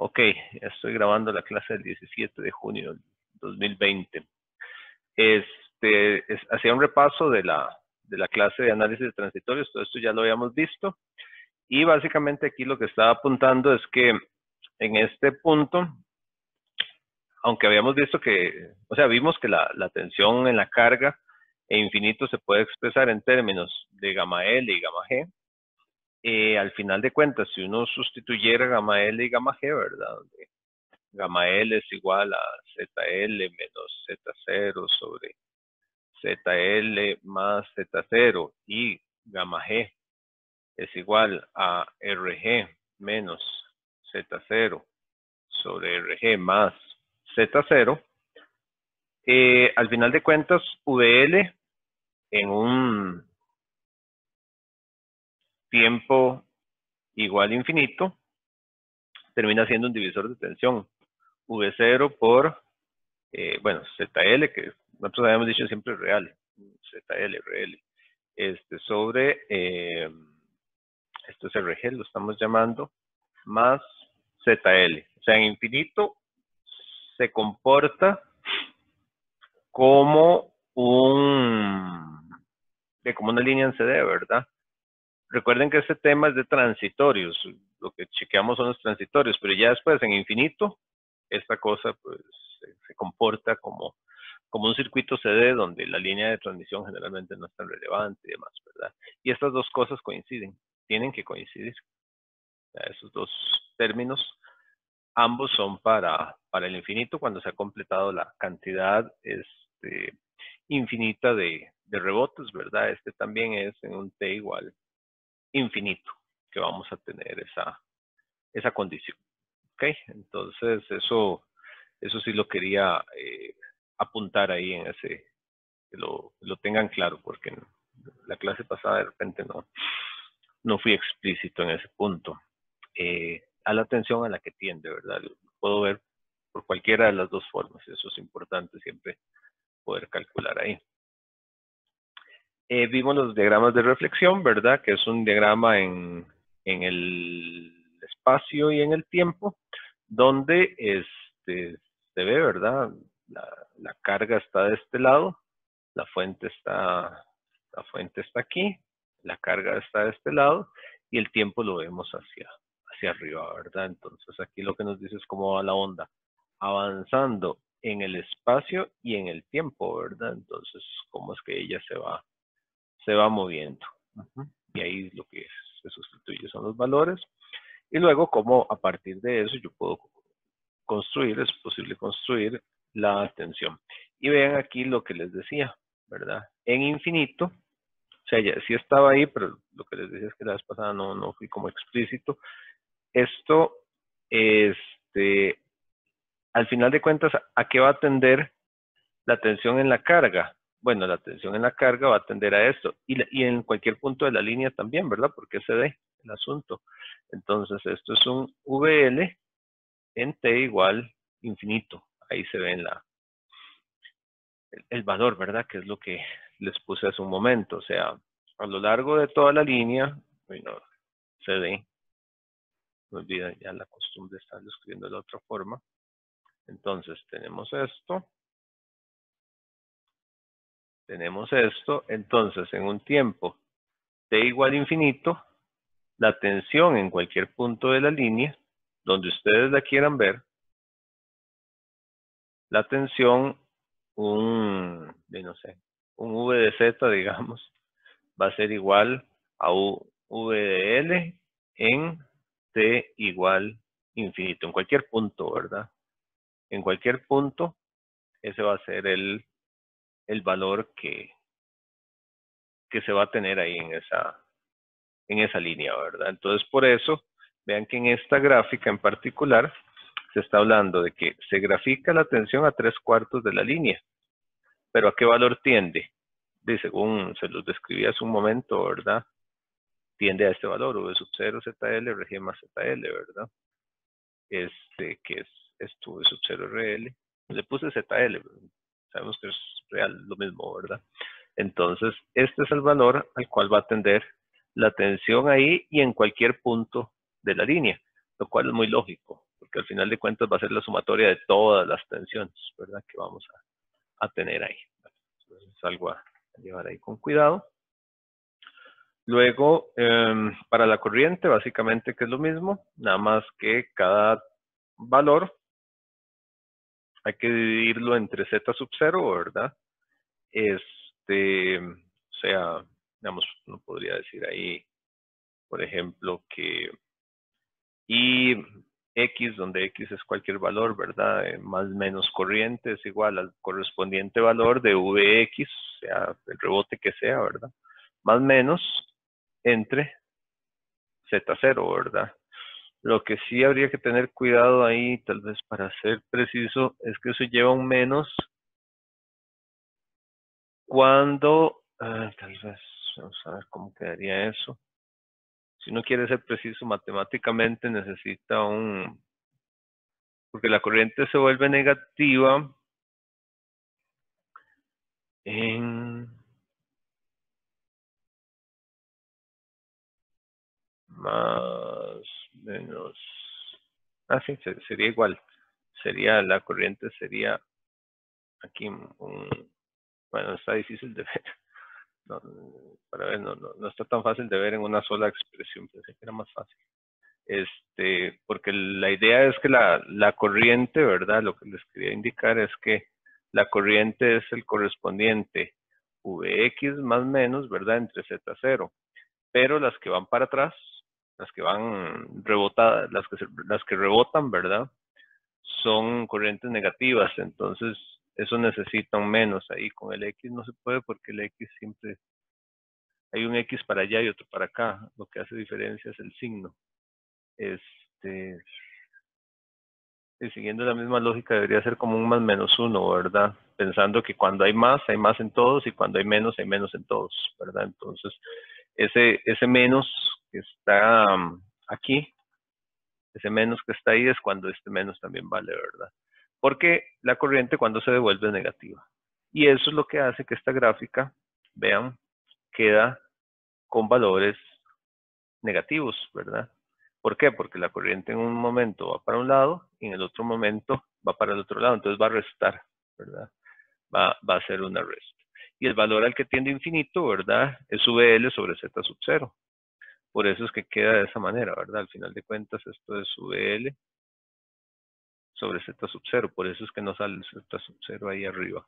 Ok, estoy grabando la clase del 17 de junio del 2020. Hacía un repaso de la clase de análisis de transitorios, todo esto ya lo habíamos visto. Y básicamente aquí lo que estaba apuntando es que en este punto, aunque habíamos visto que, vimos que la tensión en la carga e infinito se puede expresar en términos de gamma L y gamma G. Al final de cuentas, si uno sustituyera gamma L y gamma G, ¿verdad? Gamma L es igual a ZL menos Z0 sobre ZL más Z0 y gamma G es igual a RG menos Z0 sobre RG más Z0. Al final de cuentas, VL en un tiempo igual a infinito termina siendo un divisor de tensión. V0 por, ZL, que nosotros habíamos dicho siempre real, ZL, RL, sobre, esto es RG, lo estamos llamando, más ZL. O sea, en infinito se comporta como como una línea en CD, ¿verdad? Recuerden que este tema es de transitorios, lo que chequeamos son los transitorios, pero ya después en infinito, esta cosa pues se comporta como un circuito CD donde la línea de transmisión generalmente no es tan relevante y demás, ¿verdad? Y estas dos cosas coinciden, tienen que coincidir. Esos dos términos, ambos son para el infinito cuando se ha completado la cantidad infinita de rebotes, ¿verdad? Este también es en un T igual infinito que vamos a tener esa condición. ¿Ok? Entonces, eso sí lo quería apuntar ahí en ese, que lo tengan claro, porque en la clase pasada de repente no fui explícito en ese punto. A la tensión a la que tiende, ¿verdad? Lo puedo ver por cualquiera de las dos formas, eso es importante siempre poder calcular ahí. Vimos los diagramas de reflexión, ¿verdad? Que es un diagrama en el espacio y en el tiempo, donde se ve, ¿verdad? La carga está de este lado, la fuente está aquí, la carga está de este lado y el tiempo lo vemos hacia arriba, ¿verdad? Entonces aquí lo que nos dice es cómo va la onda avanzando en el espacio y en el tiempo, ¿verdad? Entonces, cómo es que ella se va moviendo. Y ahí lo que se sustituye son los valores. Y luego, cómo a partir de eso yo puedo construir, es posible construir la tensión. Y vean aquí lo que les decía, ¿verdad? En infinito, o sea, ya sí estaba ahí, pero lo que les decía es que la vez pasada no fui como explícito. Esto, al final de cuentas, ¿a qué va a tender la tensión en la carga? Bueno, la tensión en la carga va a tender a esto. Y en cualquier punto de la línea también, ¿verdad? Porque se ve el asunto. Entonces, esto es un VL en T igual infinito. Ahí se ve el valor, ¿verdad? Que es lo que les puse hace un momento. O sea, a lo largo de toda la línea, bueno, se ve. Me olvida ya la costumbre de estarlo escribiendo de la otra forma. Entonces, tenemos esto. Tenemos esto. Entonces, en un tiempo T igual infinito, la tensión en cualquier punto de la línea, donde ustedes la quieran ver, la tensión, un V de Z, digamos, va a ser igual a V de L en T igual infinito, en cualquier punto, ¿verdad? En cualquier punto, ese va a ser el valor que se va a tener ahí en esa línea, ¿verdad? Entonces, por eso, vean que en esta gráfica en particular, se está hablando de que se grafica la tensión a 3/4 de la línea. ¿Pero a qué valor tiende? Según se los describí hace un momento, ¿verdad? Tiende a este valor, V sub 0 ZL, RG más ZL, ¿verdad? Que es esto, V sub 0 RL. Le puse ZL, sabemos que es real, lo mismo, ¿verdad? Entonces, este es el valor al cual va a tender la tensión ahí y en cualquier punto de la línea, lo cual es muy lógico, porque al final de cuentas va a ser la sumatoria de todas las tensiones, ¿verdad? Que vamos a tener ahí. Entonces es algo a llevar ahí con cuidado. Luego, para la corriente, básicamente que es lo mismo, nada más que cada valor hay que dividirlo entre z sub 0, ¿verdad? O sea, digamos, uno podría decir ahí, por ejemplo, que y x, donde x es cualquier valor, ¿verdad? Más menos corriente es igual al correspondiente valor de vx, o sea, el rebote que sea, ¿verdad? Más menos entre z0, ¿verdad? Lo que sí habría que tener cuidado ahí, tal vez para ser preciso, es que eso lleva un menos cuando, tal vez, vamos a ver cómo quedaría eso. Si uno quiere ser preciso matemáticamente, necesita porque la corriente se vuelve negativa en más menos, sí, sería igual, la corriente sería aquí bueno, está difícil de ver, no, para ver, no está tan fácil de ver en una sola expresión, pensé que era más fácil. Porque la idea es que la corriente, ¿verdad? Lo que les quería indicar es que la corriente es el correspondiente Vx más menos, ¿verdad? Entre Z0. Pero las que van para atrás, las que van rebotadas, las que rebotan, ¿verdad? Son corrientes negativas, entonces eso necesita un menos ahí. Con el X no se puede porque el X siempre, hay un X para allá y otro para acá. Lo que hace diferencia es el signo. Y siguiendo la misma lógica debería ser como un más menos uno, ¿verdad? Pensando que cuando hay más en todos y cuando hay menos en todos, ¿verdad? Entonces, ese menos que está aquí, ese menos que está ahí es cuando este menos también vale, ¿verdad? Porque la corriente cuando se devuelve es negativa. Y eso es lo que hace que esta gráfica, vean, queda con valores negativos, ¿verdad? ¿Por qué? Porque la corriente en un momento va para un lado y en el otro momento va para el otro lado, entonces va a restar, ¿verdad? Va a ser una resta. Y el valor al que tiende infinito, ¿verdad? Es VL sobre Z sub 0. Por eso es que queda de esa manera, ¿verdad? Al final de cuentas esto es VL sobre Z sub 0, por eso es que no sale el Z sub 0 ahí arriba.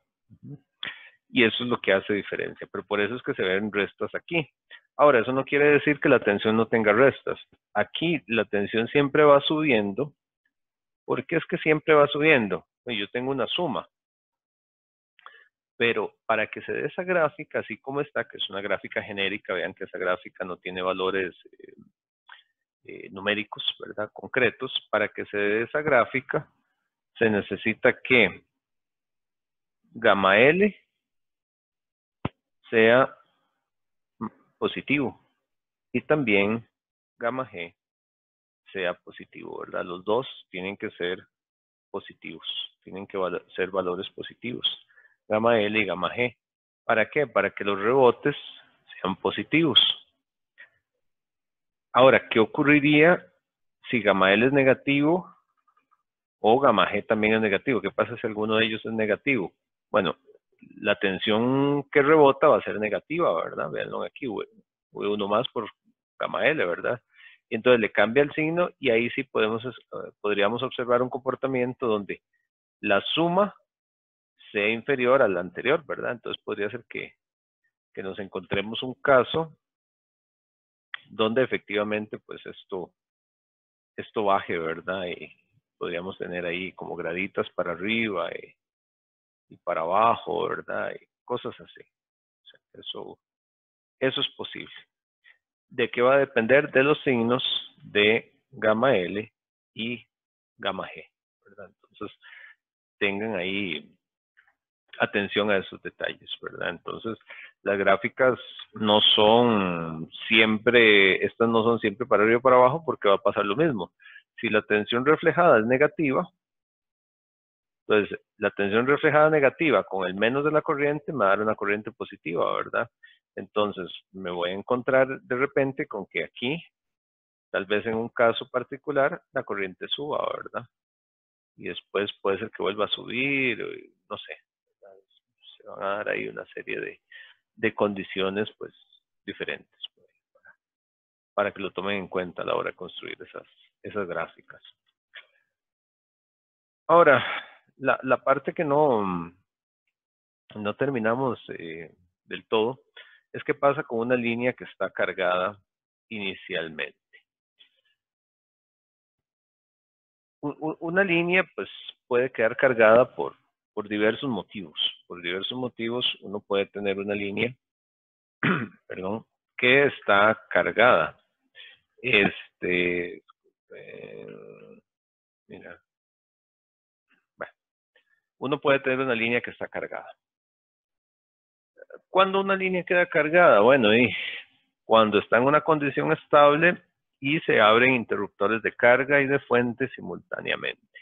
Y eso es lo que hace diferencia, pero por eso es que se ven restas aquí. Ahora, eso no quiere decir que la tensión no tenga restas. Aquí la tensión siempre va subiendo. ¿Por qué es que siempre va subiendo? Yo tengo una suma. Pero para que se dé esa gráfica, así como está, que es una gráfica genérica, vean que esa gráfica no tiene valores numéricos, ¿verdad? Concretos. Para que se dé esa gráfica, se necesita que gamma L sea positivo y también gamma G sea positivo, ¿verdad? Los dos tienen que ser positivos, tienen que ser valores positivos, gamma L y gamma G. ¿Para qué? Para que los rebotes sean positivos. Ahora, ¿qué ocurriría si gamma L es negativo o gamma G también es negativo? ¿Qué pasa si alguno de ellos es negativo? Bueno, la tensión que rebota va a ser negativa, ¿verdad? Veanlo aquí, V1 más por gamma L, ¿verdad? Y entonces le cambia el signo y ahí sí podríamos observar un comportamiento donde la suma sea inferior a la anterior, ¿verdad? Entonces podría ser que nos encontremos un caso donde efectivamente pues esto baje, ¿verdad? Y podríamos tener ahí como graditas para arriba y para abajo, ¿verdad? Y cosas así. O sea, eso es posible. ¿De qué va a depender? De los signos de gamma L y gamma G, ¿verdad? Entonces, tengan ahí atención a esos detalles, ¿verdad? Entonces, las gráficas no son siempre, estas no son siempre para arriba o para abajo porque va a pasar lo mismo. Si la tensión reflejada es negativa, entonces la tensión reflejada negativa con el menos de la corriente me va a dar una corriente positiva, ¿verdad? Entonces, me voy a encontrar de repente con que aquí Tal vez en un caso particular la corriente suba, ¿verdad? Y después puede ser que vuelva a subir, no sé. Se van a dar ahí una serie de condiciones pues diferentes para que lo tomen en cuenta a la hora de construir esas gráficas. Ahora, la parte que no terminamos del todo es qué pasa con una línea que está cargada inicialmente. Una línea pues puede quedar cargada por diversos motivos. Por diversos motivos uno puede tener una línea perdón, que está cargada. Mira, bueno, uno puede tener una línea que está cargada. ¿Cuándo una línea queda cargada? Bueno, y cuando está en una condición estable y se abren interruptores de carga y de fuente simultáneamente.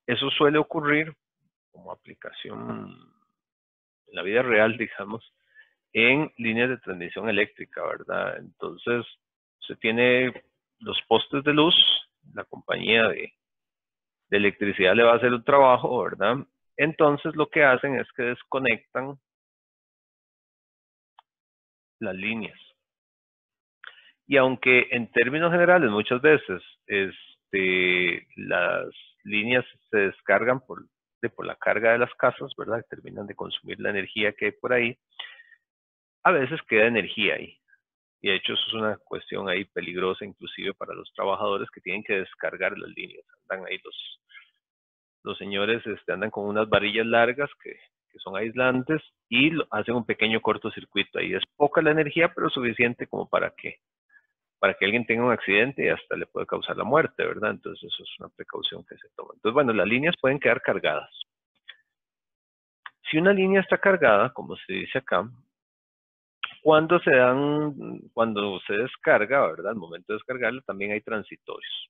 Eso suele ocurrir como aplicación en la vida real, digamos, en líneas de transmisión eléctrica, ¿verdad? Entonces, se tiene los postes de luz, la compañía de electricidad le va a hacer un trabajo, ¿verdad? Entonces, lo que hacen es que desconectan las líneas. Y aunque en términos generales muchas veces las líneas se descargan por la carga de las casas, ¿verdad? Terminan de consumir la energía que hay por ahí. A veces queda energía ahí. Y de hecho eso es una cuestión ahí peligrosa inclusive para los trabajadores que tienen que descargar las líneas. Andan ahí los señores andan con unas varillas largas que son aislantes y hacen un pequeño cortocircuito ahí. Es poca la energía, pero suficiente como para que alguien tenga un accidente y hasta le puede causar la muerte, ¿verdad? Entonces eso es una precaución que se toma. Entonces, bueno, las líneas pueden quedar cargadas. Si una línea está cargada, como se dice acá, cuando se descarga, ¿verdad? Al momento de descargarla también hay transitorios.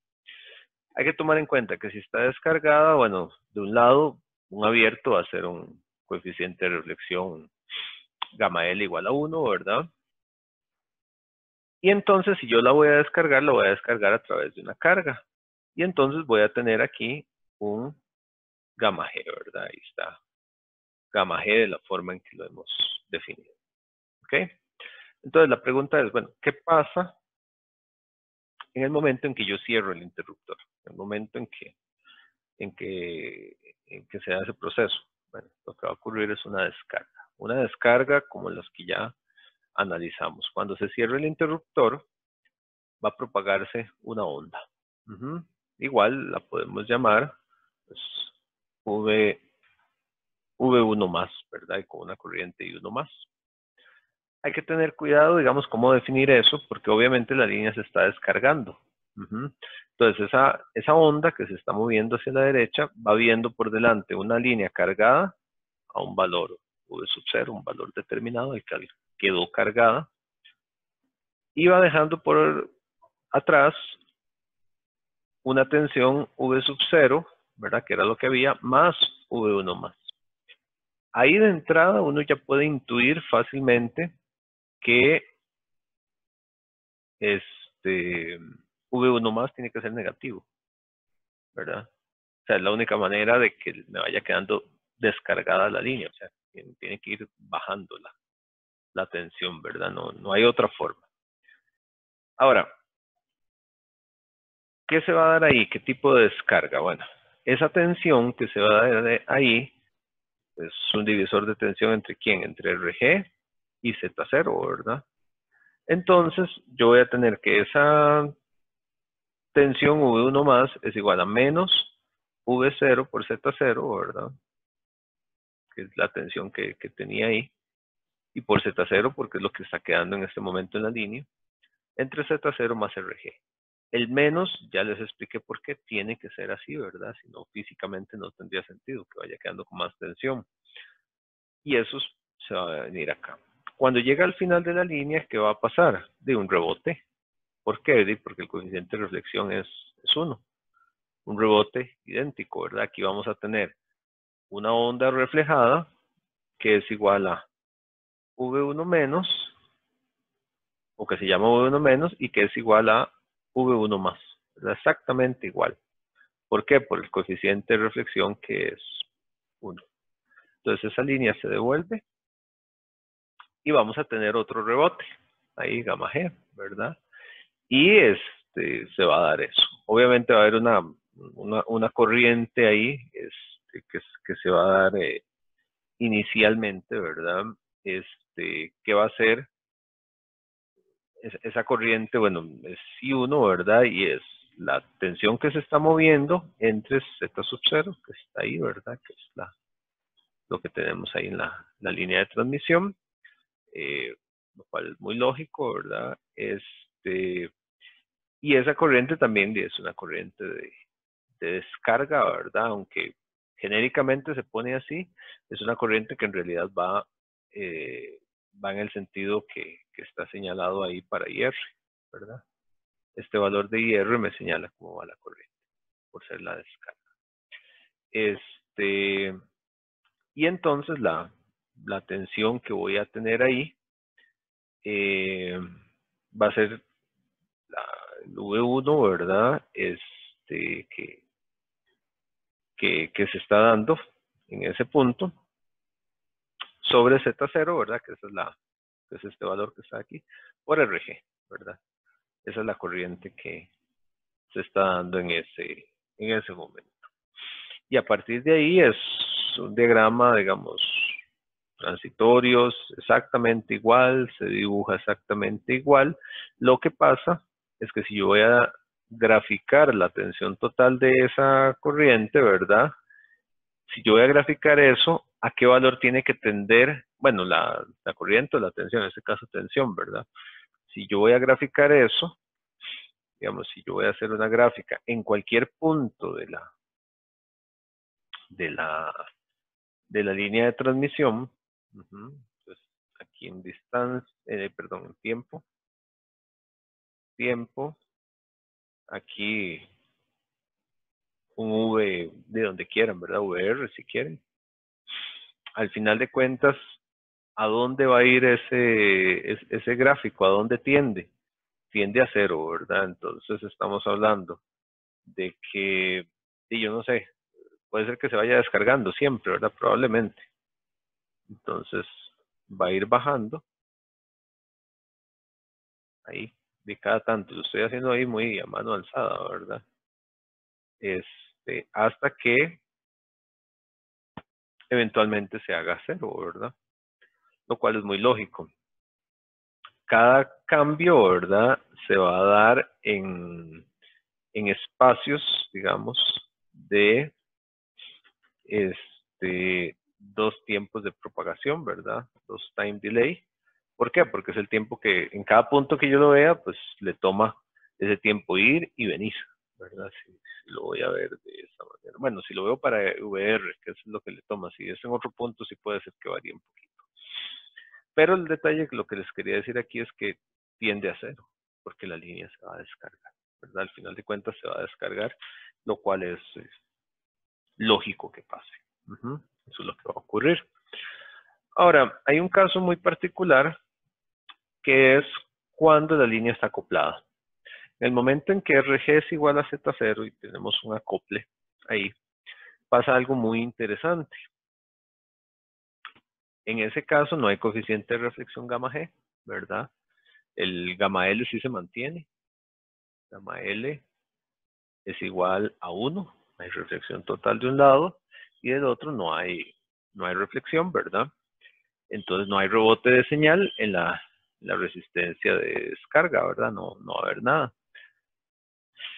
Hay que tomar en cuenta que si está descargada, bueno, de un lado, un abierto va a ser un coeficiente de reflexión gamma L igual a 1, ¿verdad? Y entonces, si yo la voy a descargar a través de una carga. Y entonces voy a tener aquí un gamma G, ¿verdad? Ahí está. Gamma G de la forma en que lo hemos definido. ¿Ok? Entonces, la pregunta es, bueno, ¿qué pasa en el momento en que yo cierro el interruptor? En el momento en que se da ese proceso. Bueno, lo que va a ocurrir es una descarga. Una descarga como las que ya analizamos. Cuando se cierra el interruptor, va a propagarse una onda. Igual la podemos llamar pues, V1 más, ¿verdad? Y con una corriente y 1 más. Hay que tener cuidado, digamos, cómo definir eso, porque obviamente la línea se está descargando. Entonces, esa onda que se está moviendo hacia la derecha va viendo por delante una línea cargada a un valor V sub 0, un valor determinado, el que quedó cargada, y va dejando por atrás una tensión V sub 0, ¿verdad? Que era lo que había, más V1 más. Ahí de entrada uno ya puede intuir fácilmente que V1 más tiene que ser negativo, ¿verdad? O sea, es la única manera de que me vaya quedando descargada la línea, o sea, tiene que ir bajando la tensión, ¿verdad? No hay otra forma. Ahora, ¿qué se va a dar ahí? ¿Qué tipo de descarga? Bueno, esa tensión que se va a dar ahí es un divisor de tensión entre ¿quién? Entre RG y Z0, ¿verdad? Entonces, yo voy a tener que esa tensión V1 más es igual a menos V0 por Z0, ¿verdad? Que es la tensión que tenía ahí. Y por Z0, porque es lo que está quedando en este momento en la línea, entre Z0 más RG. El menos, ya les expliqué por qué tiene que ser así, ¿verdad? Si no, físicamente no tendría sentido que vaya quedando con más tensión. Y eso se va a venir acá. Cuando llega al final de la línea, ¿qué va a pasar? De un rebote. ¿Por qué? Porque el coeficiente de reflexión es 1. Un rebote idéntico, ¿verdad? Aquí vamos a tener una onda reflejada que es igual a V1 menos o que se llama V1 menos, y que es igual a V1 más, ¿verdad? Exactamente igual. ¿Por qué? Por el coeficiente de reflexión que es 1. Entonces esa línea se devuelve y vamos a tener otro rebote, ahí gamma G, ¿verdad? Y se va a dar eso. Obviamente va a haber una corriente ahí que se va a dar inicialmente, ¿verdad? Que va a ser esa corriente, bueno, es I1, ¿verdad? Y es la tensión que se está moviendo entre Z sub 0, que está ahí, ¿verdad? Que es lo que tenemos ahí en la línea de transmisión, lo cual es muy lógico, ¿verdad? Y esa corriente también es una corriente de descarga, ¿verdad? Aunque genéricamente se pone así, es una corriente que en realidad va en el sentido que está señalado ahí para IR, ¿verdad? Este valor de IR me señala cómo va la corriente, por ser la descarga. Y entonces la tensión que voy a tener ahí va a ser el V1, ¿verdad? Que se está dando en ese punto sobre Z0, ¿verdad? Que es este valor que está aquí, por RG, ¿verdad? Esa es la corriente que se está dando en ese momento. Y a partir de ahí es un diagrama, digamos, transitorios, exactamente igual, se dibuja exactamente igual. Lo que pasa es que si yo voy a graficar la tensión total de esa corriente, ¿verdad? Si yo voy a graficar eso, ¿a qué valor tiene que tender? Bueno, la corriente o la tensión, en este caso tensión, ¿verdad? Si yo voy a graficar eso, digamos, si yo voy a hacer una gráfica en cualquier punto de la línea de transmisión, entonces aquí en distancia, perdón, en tiempo, aquí un V de donde quieran, ¿verdad? VR si quieren. Al final de cuentas, ¿a dónde va a ir ese gráfico? ¿A dónde tiende? Tiende a 0, ¿verdad? Entonces estamos hablando de que, y yo no sé, puede ser que se vaya descargando siempre, ¿verdad? Probablemente. Entonces va a ir bajando ahí de cada tanto. Lo estoy haciendo ahí muy a mano alzada, ¿verdad? Hasta que eventualmente se haga 0, ¿verdad? Lo cual es muy lógico. Cada cambio, ¿verdad? Se va a dar en espacios, digamos, de 2 tiempos de propagación, ¿verdad? 2 time delay. ¿Por qué? Porque es el tiempo que en cada punto que yo lo vea, pues le toma ese tiempo ir y venir, ¿verdad? Si lo voy a ver de esta manera. Bueno, si lo veo para VR, que es lo que le toma. Si es en otro punto, sí puede ser que varíe un poquito. Pero el detalle, lo que les quería decir aquí es que tiende a 0, porque la línea se va a descargar, ¿verdad? Al final de cuentas se va a descargar, lo cual es lógico que pase. Eso es lo que va a ocurrir. Ahora, hay un caso muy particular que es cuando la línea está acoplada. En el momento en que RG es igual a Z0 y tenemos un acople ahí, pasa algo muy interesante. En ese caso no hay coeficiente de reflexión gamma G, ¿verdad? El gamma L sí se mantiene. Gamma L es igual a 1. Hay reflexión total de un lado y del otro no hay reflexión, ¿verdad? Entonces no hay rebote de señal en la resistencia de descarga, ¿verdad? No va a haber nada.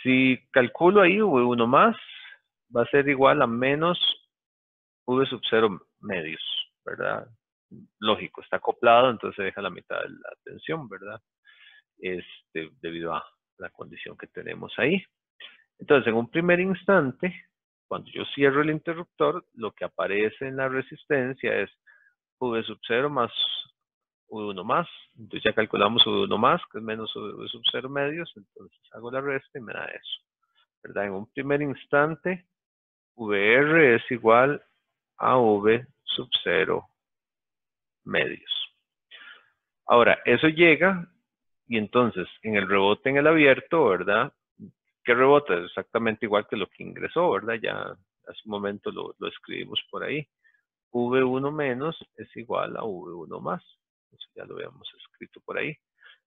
Si calculo ahí V1 más, va a ser igual a menos V sub 0 medios, ¿verdad? Lógico, está acoplado, entonces se deja la mitad de la tensión, ¿verdad? Debido a la condición que tenemos ahí. Entonces, en un primer instante, cuando yo cierro el interruptor, lo que aparece en la resistencia es V sub 0 más V1 más. Entonces ya calculamos V1 más, que es menos V sub 0 medios. Entonces hago la resta y me da eso, ¿verdad? En un primer instante, VR es igual a V sub 0 medios. Ahora, eso llega Y entonces, en el rebote en el abierto, ¿verdad? ¿Qué rebota? Exactamente igual que lo que ingresó, ¿verdad? Ya hace un momento lo escribimos por ahí. V1 menos es igual a V1 más. Eso ya lo habíamos escrito por ahí.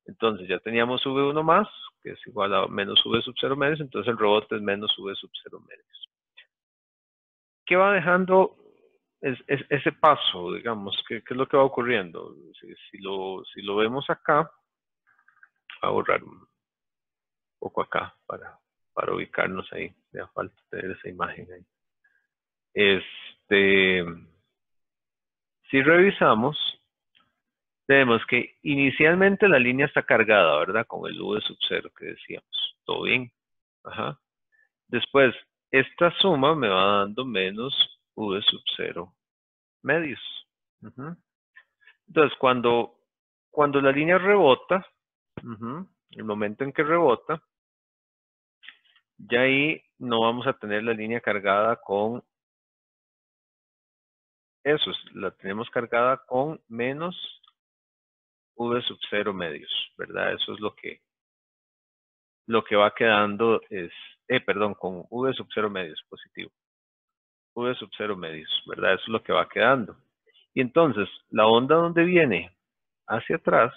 Entonces ya teníamos V1 más, que es igual a menos V sub 0 medios, entonces el rebote es menos V sub 0 medios. ¿Qué va dejando ese paso, digamos? ¿Qué es lo que va ocurriendo? Si lo vemos acá, voy a borrar un poco acá para ubicarnos ahí. Me da falta tener esa imagen ahí. Si revisamos, vemos que inicialmente la línea está cargada, ¿verdad? Con el V sub 0 que decíamos. ¿Todo bien? Ajá. Después, esta suma me va dando menos V sub 0 medios. Entonces, cuando la línea rebota, el momento en que rebota, ya ahí no vamos a tener la línea cargada con eso, la tenemos cargada con menos V sub 0 medios, ¿verdad? Eso es lo que va quedando es, perdón, con V sub 0 medios positivo. V sub 0 medios, ¿verdad? Eso es lo que va quedando. Y entonces, la onda donde viene hacia atrás,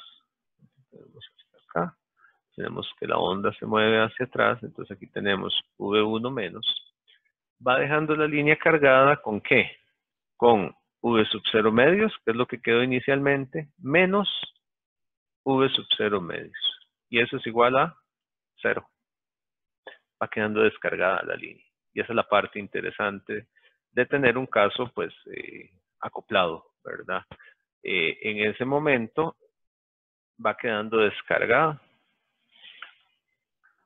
acá, tenemos que la onda se mueve hacia atrás, entonces aquí tenemos V1 menos, va dejando la línea cargada con ¿qué? Con V sub 0 medios, que es lo que quedó inicialmente, menos V sub 0 medios. Y eso es igual a 0. Va quedando descargada la línea. Y esa es la parte interesante de tener un caso, pues, acoplado, ¿verdad? En ese momento va quedando descargada.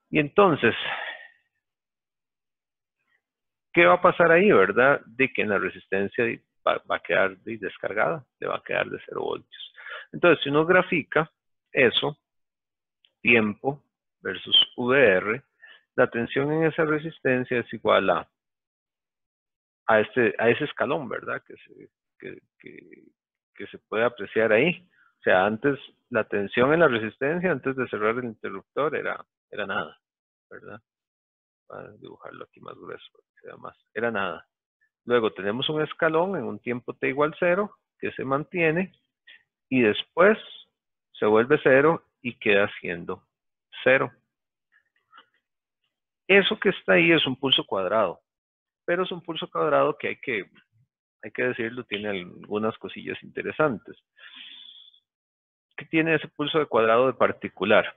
Y entonces, ¿qué va a pasar ahí, verdad? De que en la resistencia va a quedar descargada, le va a quedar de 0 voltios. Entonces, si uno grafica eso, tiempo versus VR, la tensión en esa resistencia es igual a ese escalón, ¿verdad? Que se puede apreciar ahí. O sea, antes la tensión en la resistencia, antes de cerrar el interruptor, era nada, ¿verdad? Voy a dibujarlo aquí más grueso, para que sea más. Era nada. Luego tenemos un escalón en un tiempo t igual 0, que se mantiene, y después se vuelve 0 y queda siendo 0. Eso que está ahí es un pulso cuadrado, pero es un pulso cuadrado que hay que decirlo, tiene algunas cosillas interesantes. ¿Qué tiene ese pulso de cuadrado de particular?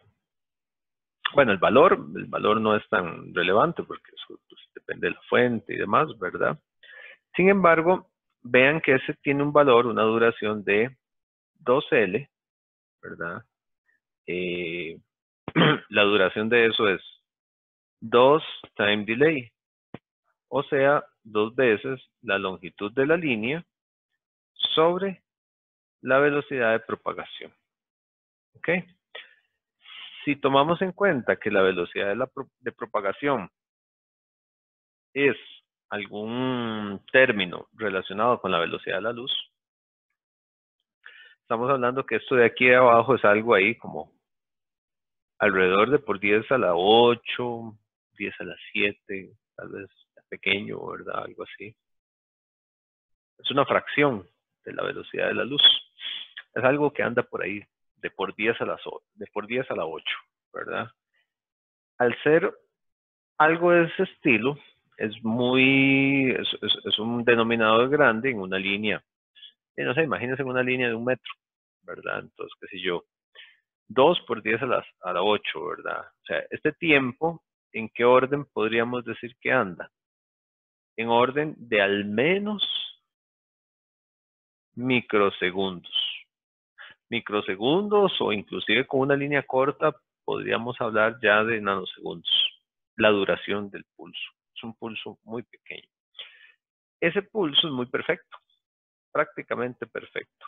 Bueno, el valor no es tan relevante porque eso pues, depende de la fuente y demás, ¿verdad? Sin embargo, vean que ese tiene un valor, una duración de 2L, ¿verdad? La duración de eso es 2 time delay, o sea, 2 veces la longitud de la línea sobre la velocidad de propagación. ¿Ok? Si tomamos en cuenta que la velocidad de propagación es algún término relacionado con la velocidad de la luz, estamos hablando que esto de aquí de abajo es algo ahí como alrededor de por 10 a la 8, 10 a la 7, tal vez pequeño, ¿verdad? Algo así. Es una fracción de la velocidad de la luz. Es algo que anda por ahí de por 10 a la 8, ¿verdad? Al ser algo de ese estilo, es un denominador grande en una línea. No sé, imagínense en una línea de 1 metro, ¿verdad? Entonces, qué sé yo, 2 por 10 a la 8, ¿verdad? O sea, este tiempo, ¿en qué orden podríamos decir que anda? En orden de al menos microsegundos. Microsegundos o inclusive con una línea corta podríamos hablar ya de nanosegundos. La duración del pulso. Es un pulso muy pequeño. Ese pulso es muy perfecto, prácticamente perfecto.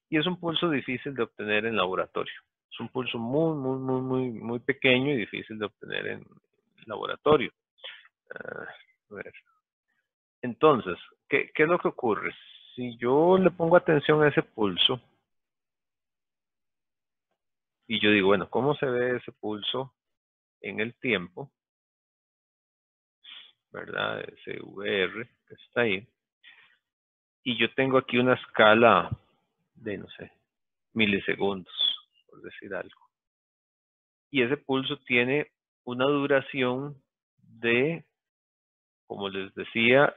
Y es un pulso difícil de obtener en laboratorio. Es un pulso muy pequeño y difícil de obtener en laboratorio. A ver. Entonces, ¿qué es lo que ocurre? Si yo le pongo atención a ese pulso, Y yo digo, bueno, ¿cómo se ve ese pulso en el tiempo? ¿Verdad? Ese VR que está ahí. Y yo tengo aquí una escala de, no sé, milisegundos, por decir algo. Y ese pulso tiene una duración de, como les decía,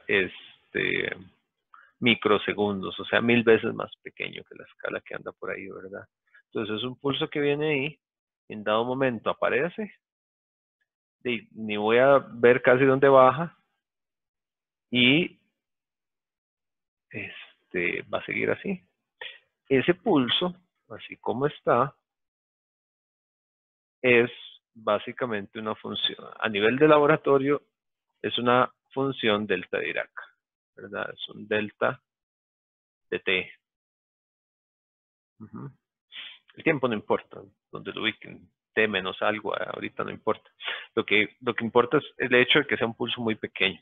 microsegundos, o sea, 1000 veces más pequeño que la escala que anda por ahí, ¿verdad? Entonces es un pulso que viene ahí, en dado momento aparece, y ni voy a ver casi dónde baja, y va a seguir así. Ese pulso, así como está, es básicamente una función. A nivel de laboratorio, es una función delta de Dirac, ¿verdad? Es un delta de t. El tiempo no importa, donde lo ubiquen, t menos algo, ahorita no importa. Lo que importa es el hecho de que sea un pulso muy pequeño.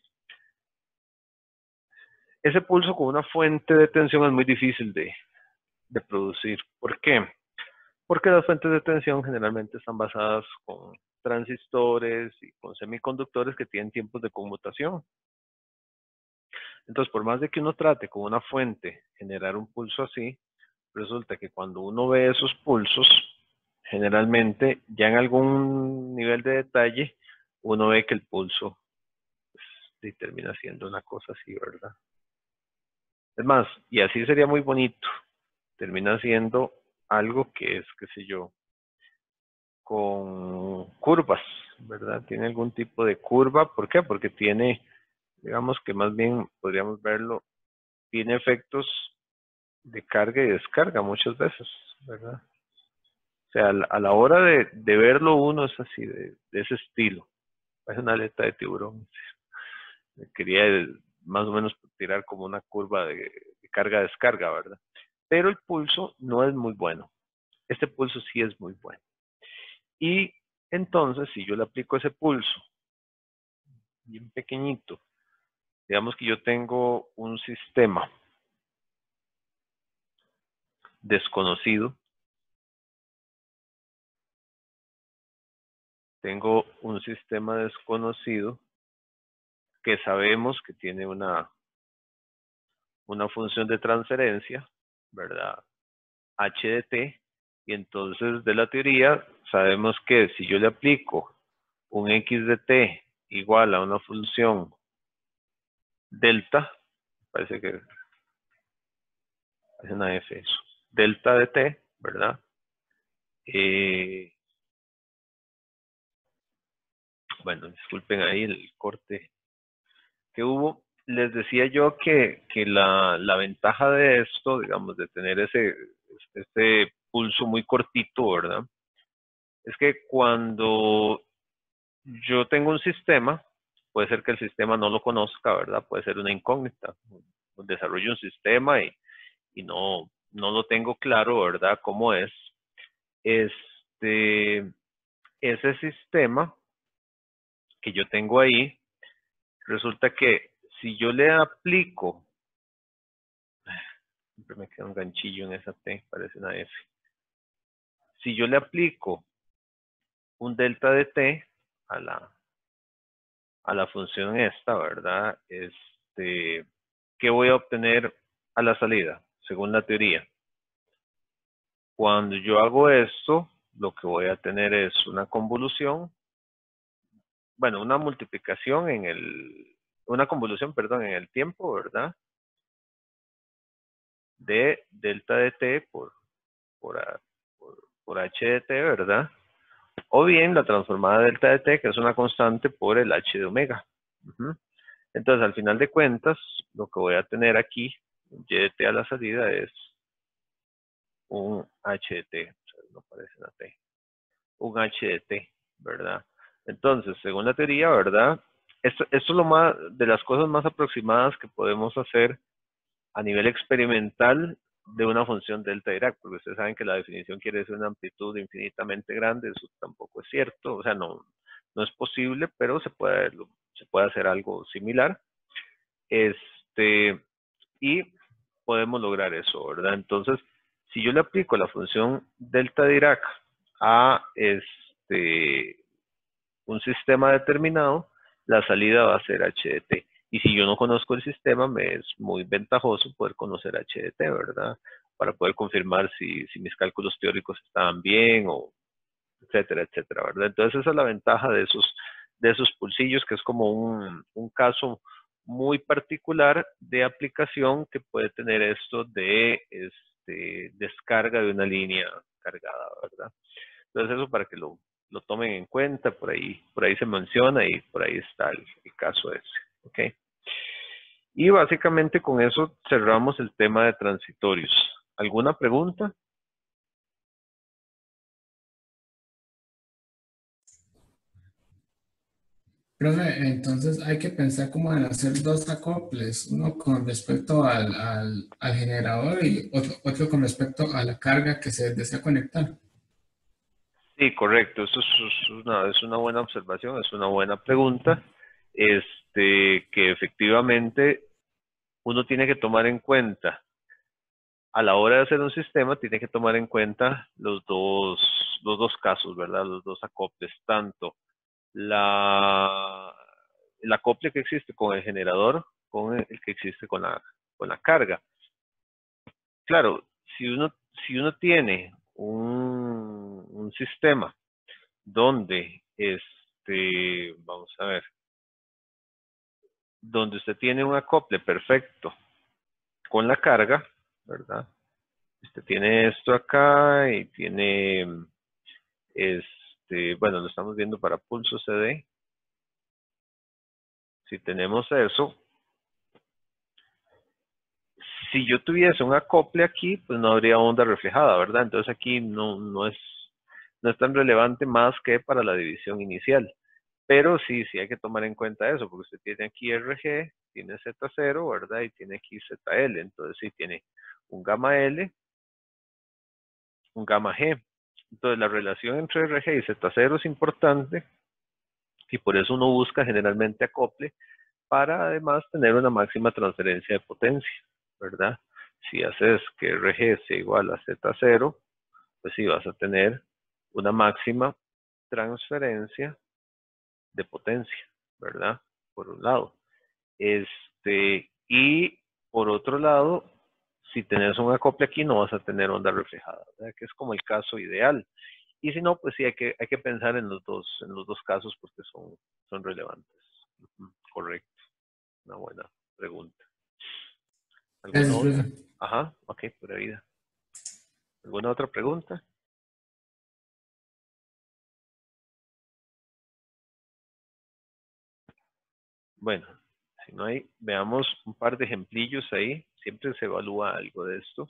Ese pulso con una fuente de tensión es muy difícil de producir. ¿Por qué? Porque las fuentes de tensión generalmente están basadas con transistores y con semiconductores que tienen tiempos de conmutación. Entonces, por más de que uno trate con una fuente generar un pulso así, resulta que cuando uno ve esos pulsos, generalmente ya en algún nivel de detalle, uno ve que el pulso termina siendo una cosa así, ¿verdad? Es más, y así sería muy bonito, termina siendo algo que es, qué sé yo, con curvas, ¿verdad? Tiene algún tipo de curva, ¿por qué? Porque tiene, digamos que más bien podríamos verlo, tiene efectos de carga y descarga muchas veces, ¿verdad? O sea, a la hora de verlo uno es así, de ese estilo. Es una aleta de tiburón. Quería más o menos tirar como una curva de carga-descarga, ¿verdad? Pero el pulso no es muy bueno. Este pulso sí es muy bueno. Y entonces, si yo le aplico ese pulso, bien pequeñito, digamos que yo tengo un sistema desconocido, que sabemos que tiene una función de transferencia, ¿verdad? H de t, y entonces de la teoría sabemos que si yo le aplico un x de t igual a una función delta, parece que es una f eso, delta de t, ¿verdad? Bueno, disculpen ahí el corte que hubo. Les decía yo que la ventaja de esto, digamos, de tener este pulso muy cortito, ¿verdad? Es que cuando yo tengo un sistema, puede ser que el sistema no lo conozca, ¿verdad? Puede ser una incógnita. Desarrollo un sistema y no lo tengo claro, ¿verdad? ¿Cómo es? Ese sistema que yo tengo ahí, resulta que si yo le aplico, siempre me queda un ganchillo en esa T, parece una F. Si yo le aplico un delta de T a la función esta, ¿verdad? ¿Qué voy a obtener a la salida? Según la teoría. Cuando yo hago esto, lo que voy a tener es una convolución, bueno, una multiplicación una convolución, perdón, en el tiempo, ¿verdad? De delta de t por h de t, ¿verdad? O bien la transformada de delta de t, que es una constante, por el h de omega. Entonces, al final de cuentas, lo que voy a tener aquí, y de t a la salida, es un h de t, o sea, no parece una t, un h de t, ¿verdad? Entonces, según la teoría, ¿verdad? Esto es lo más, de las cosas más aproximadas que podemos hacer a nivel experimental de una función delta Dirac, porque ustedes saben que la definición quiere decir una amplitud infinitamente grande, eso tampoco es cierto, o sea, no es posible, pero se puede hacer algo similar. Y podemos lograr eso, ¿verdad? Entonces, si yo le aplico la función delta Dirac a un sistema determinado, la salida va a ser HDT. Y si yo no conozco el sistema, me es muy ventajoso poder conocer HDT, ¿verdad? Para poder confirmar si mis cálculos teóricos estaban bien, o etcétera, etcétera, ¿verdad? Entonces esa es la ventaja de esos pulsillos, que es como un caso muy particular de aplicación que puede tener esto de descarga de una línea cargada, ¿verdad? Entonces eso para que lo tomen en cuenta, por ahí se menciona y por ahí está el caso ese, ¿ok? Y básicamente con eso cerramos el tema de transitorios. ¿Alguna pregunta? Profe, entonces hay que pensar como en hacer dos acoples, uno con respecto al generador y otro con respecto a la carga que se desea conectar. Sí, correcto. Eso es una buena observación, es una buena pregunta. Que efectivamente uno tiene que tomar en cuenta, a la hora de hacer un sistema, tiene que tomar en cuenta los dos casos, ¿verdad? Los dos acoples, tanto la, el acople que existe con el generador, con el que existe con la carga. Claro, si uno tiene un sistema donde, vamos a ver, donde usted tiene un acople perfecto con la carga, ¿verdad? Usted tiene esto acá y tiene, bueno, lo estamos viendo para pulso CD. Si tenemos eso, si yo tuviese un acople aquí, pues no habría onda reflejada, ¿verdad? Entonces aquí no es tan relevante más que para la división inicial. Pero sí hay que tomar en cuenta eso, porque usted tiene aquí RG, tiene Z0, ¿verdad? Y tiene aquí ZL. Entonces sí tiene un gamma L, un gamma G. Entonces la relación entre RG y Z0 es importante y por eso uno busca generalmente acople para además tener una máxima transferencia de potencia, ¿verdad? Si haces que RG sea igual a Z0, pues sí vas a tener una máxima transferencia de potencia, ¿verdad? Por un lado. Y por otro lado, si tenés un acople aquí, no vas a tener onda reflejada, ¿verdad? Que es como el caso ideal. Y si no, pues sí hay que pensar en los dos casos porque son relevantes. Correcto, una buena pregunta. ¿Alguna Gracias, otra? profe. Ajá, ok, pura vida. ¿Alguna otra pregunta? Bueno, si no hay, veamos un par de ejemplillos ahí. Siempre se evalúa algo de esto.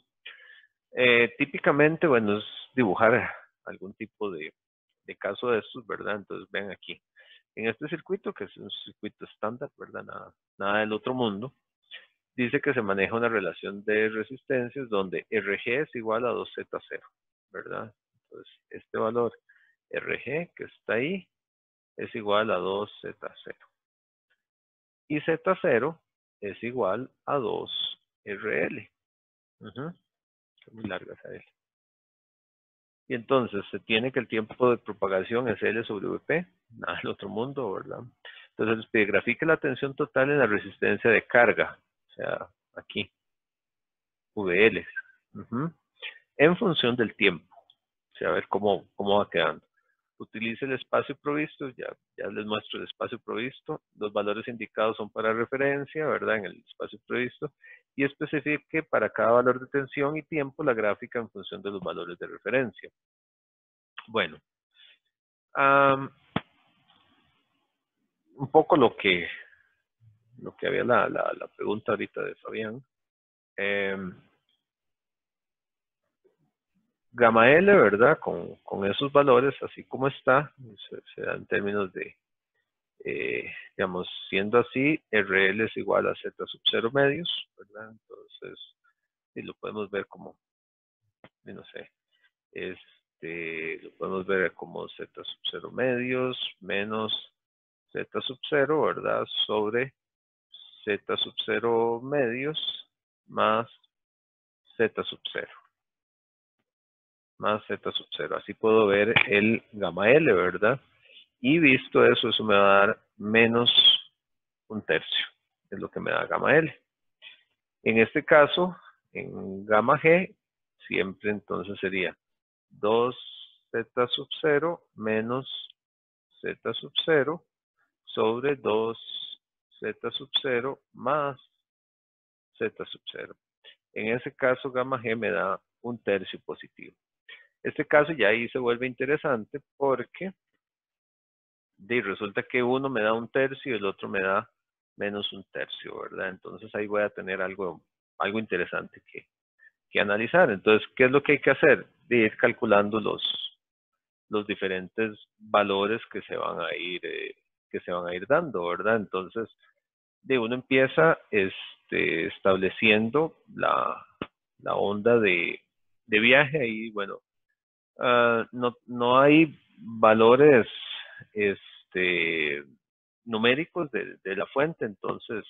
Típicamente, bueno, es dibujar algún tipo de caso de estos, ¿verdad? Entonces, vean aquí. En este circuito, que es un circuito estándar, ¿verdad? Nada del otro mundo, dice que se maneja una relación de resistencias donde RG es igual a 2Z0, ¿verdad? Entonces, este valor RG que está ahí es igual a 2Z0. Y Z0 es igual a 2RL. Es muy larga esa L. Y entonces se tiene que el tiempo de propagación es L sobre Vp, nada del otro mundo, ¿verdad? Entonces, grafique la tensión total en la resistencia de carga, o sea, aquí, VL, en función del tiempo, o sea, a ver cómo va quedando. Utilice el espacio provisto, ya les muestro el espacio provisto, los valores indicados son para referencia, ¿verdad? En el espacio provisto, y especifique para cada valor de tensión y tiempo la gráfica en función de los valores de referencia. Bueno, un poco lo que había la pregunta ahorita de Fabián. Gamma L, ¿verdad? Con esos valores, así como está, se da en términos de, digamos, siendo así, RL es igual a Z sub 0 medios, ¿verdad? Entonces, y lo podemos ver como, no sé, lo podemos ver como Z sub 0 medios menos Z sub 0, ¿verdad? Sobre Z sub 0 medios más Z sub 0. más z sub 0. Así puedo ver el gamma L, ¿verdad? Y visto eso, eso me va a dar menos un tercio, es lo que me da gamma L. En este caso, en gamma G, siempre entonces sería 2z sub 0 menos z sub 0 sobre 2z sub 0 más z sub 0. En ese caso, gamma G me da un tercio positivo. Este caso ya ahí se vuelve interesante porque resulta que uno me da un tercio y el otro me da menos un tercio, ¿verdad? Entonces ahí voy a tener algo interesante que analizar. Entonces, ¿qué es lo que hay que hacer? De ir calculando los diferentes valores que se van a ir dando, ¿verdad? Entonces, uno empieza estableciendo la onda de viaje y bueno, no hay valores numéricos de la fuente, entonces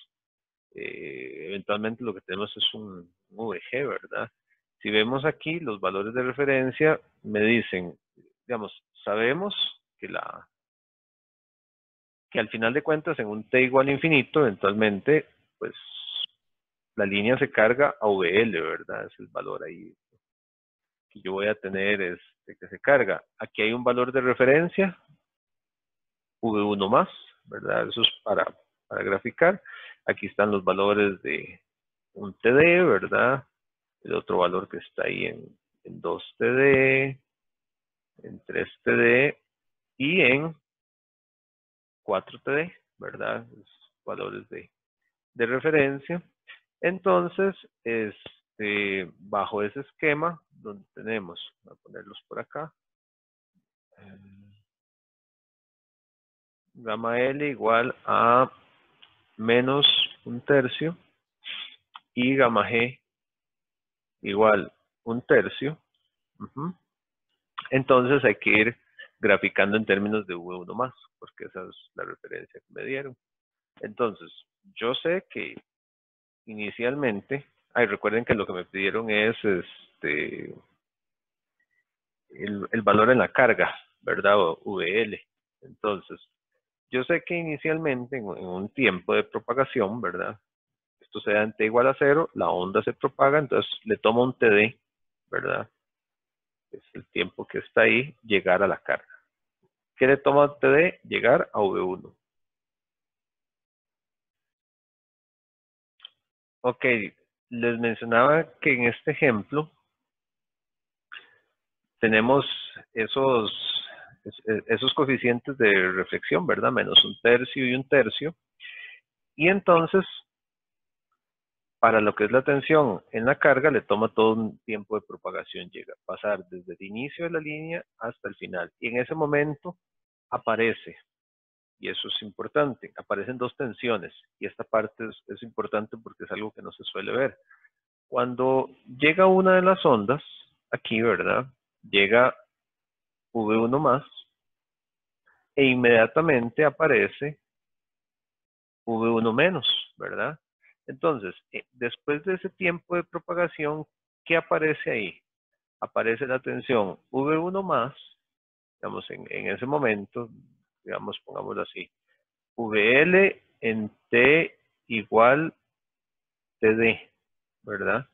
eventualmente lo que tenemos es un VG, ¿verdad? Si vemos aquí los valores de referencia, me dicen, digamos, sabemos que al final de cuentas en un t igual a infinito, eventualmente, pues la línea se carga a VL, ¿verdad? Es el valor ahí que yo voy a tener que se carga. Aquí hay un valor de referencia, V1 más, ¿verdad? Eso es para graficar. Aquí están los valores de un TD, ¿verdad? El otro valor que está ahí en 2 TD, en 3 TD y en 4 TD, ¿verdad? Los valores de referencia. Entonces, bajo ese esquema, donde tenemos, voy a ponerlos por acá, gamma L igual a menos un tercio y gamma G igual un tercio. Entonces hay que ir graficando en términos de V1 más, porque esa es la referencia que me dieron. Entonces, yo sé que inicialmente, recuerden que lo que me pidieron es el valor en la carga, ¿verdad? O VL. Entonces, yo sé que inicialmente en un tiempo de propagación, ¿verdad? Esto se da en t igual a 0, la onda se propaga, entonces le toma un TD, ¿verdad? Es el tiempo que está ahí, llegar a la carga. ¿Qué le toma a TD? Llegar a V1. Ok, les mencionaba que en este ejemplo tenemos esos coeficientes de reflexión, ¿verdad? Menos un tercio y un tercio. Y entonces, para lo que es la tensión en la carga, le toma todo un tiempo de propagación, llega a pasar desde el inicio de la línea hasta el final. Y en ese momento aparece, y eso es importante, aparecen dos tensiones. Y esta parte es importante porque es algo que no se suele ver. Cuando llega una de las ondas, aquí, ¿verdad? Llega V1 más, e inmediatamente aparece V1 menos, ¿verdad? Entonces, después de ese tiempo de propagación, ¿qué aparece ahí? Aparece la tensión V1 más, digamos, en ese momento, digamos, pongámoslo así, VL en T igual TD, ¿verdad?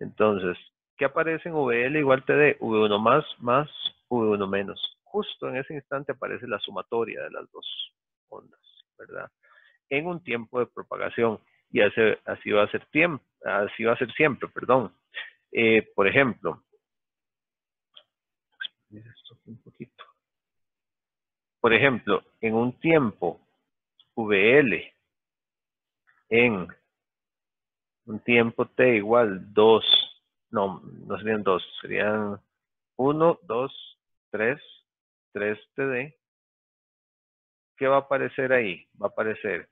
Entonces, ¿qué aparece en VL igual TD? V1 más V1 menos. Justo en ese instante aparece la sumatoria de las dos ondas, ¿verdad? En un tiempo de propagación y así va a ser siempre, perdón. Por ejemplo, en un tiempo VL en un tiempo T igual 2, no serían 2, serían 1, 2, 3 TD. ¿Qué va a aparecer ahí? Va a aparecer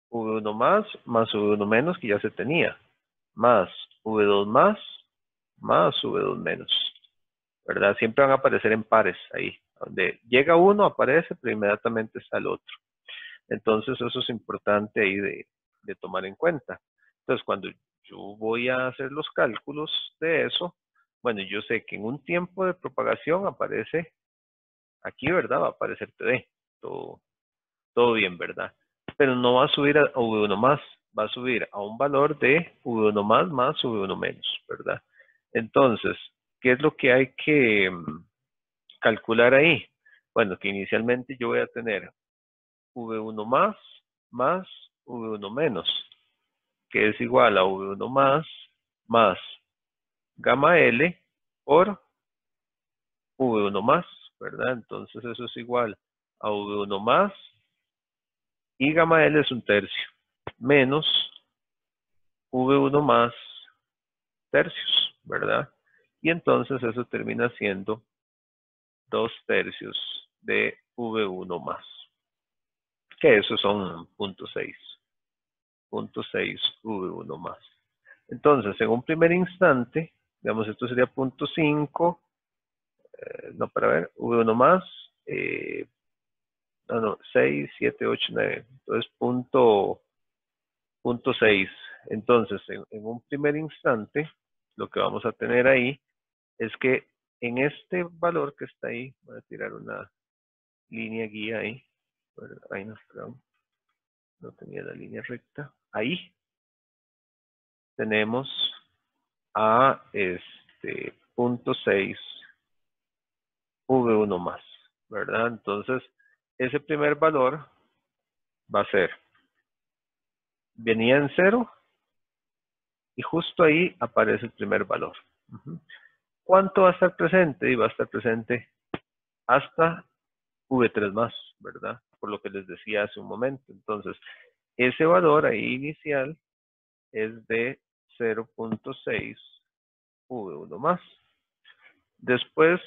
V1 más V1 menos que ya se tenía, más V2 más V2 menos, ¿verdad? Siempre van a aparecer en pares ahí. Donde llega uno aparece, pero inmediatamente está el otro. Entonces eso es importante ahí de tomar en cuenta. Entonces cuando yo voy a hacer los cálculos de eso, Bueno, yo sé que en un tiempo de propagación aparece aquí, ¿verdad? Va a aparecer TD. Todo bien, ¿verdad? Pero no va a subir a V1 más, va a subir a un valor de V1 más V1 menos, ¿verdad? Entonces, ¿qué es lo que hay que calcular ahí? Bueno, que inicialmente yo voy a tener V1 más V1 menos, que es igual a V1 más gamma L por V1 más, ¿verdad? Entonces eso es igual a V1 más y gamma L es un tercio, menos V1 más tercios, ¿verdad? Y entonces eso termina siendo 2 tercios de V1 más, que eso son 0.6, 0.6 V1 más. Entonces, en un primer instante, digamos, esto sería 0.5, no, para ver, V1 más, no, 6, 7, 8, 9, entonces 0.6. Entonces, en un primer instante, lo que vamos a tener ahí es que en este valor que está ahí, voy a tirar una línea guía ahí, ahí no, perdón, no tenía la línea recta, ahí tenemos a 0.6 V1 más, ¿verdad? Entonces, ese primer valor va a ser, venía en 0 y justo ahí aparece el primer valor. ¿Cuánto va a estar presente? Y va a estar presente hasta V3 más, ¿verdad? Por lo que les decía hace un momento. Entonces, ese valor ahí inicial es de 0.6 V1 más. Después,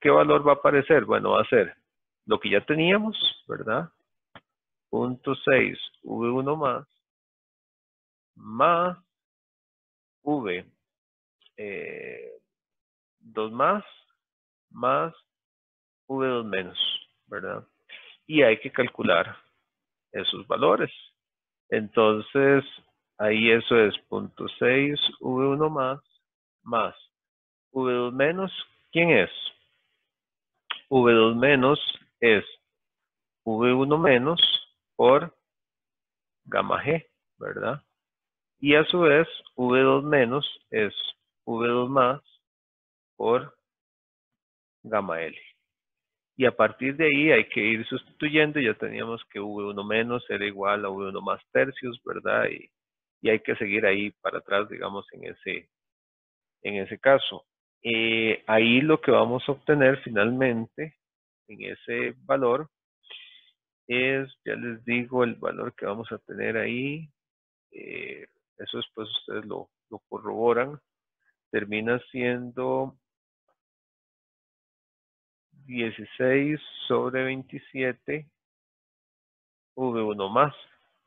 ¿qué valor va a aparecer? Bueno, va a ser lo que ya teníamos, ¿verdad? 0.6 V1 más V2 más V2 menos, ¿verdad? Y hay que calcular esos valores. Entonces, ahí eso es 0.6 V1 más V2 menos, ¿quién es? V2 menos es V1 menos por gamma G, ¿verdad? Y a su vez, V2 menos es V2 más por gamma L. Y a partir de ahí hay que ir sustituyendo. Ya teníamos que V1 menos era igual a V1 más tercios, ¿verdad? Y hay que seguir ahí para atrás, digamos, en ese caso. Ahí lo que vamos a obtener finalmente en ese valor es, ya les digo, el valor que vamos a tener ahí. Eso después ustedes lo corroboran. Termina siendo 16 sobre 27 V1 más,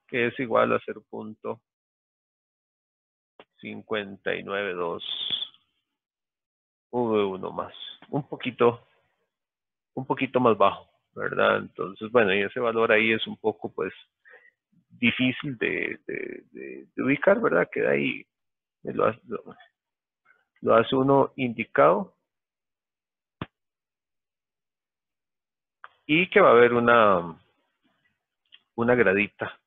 que es igual a 0.592 V1 más. Un poquito más bajo, ¿verdad? Entonces, bueno, y ese valor ahí es un poco, pues, difícil de ubicar, ¿verdad? Queda ahí, lo hace uno indicado. Y que va a haber una gradita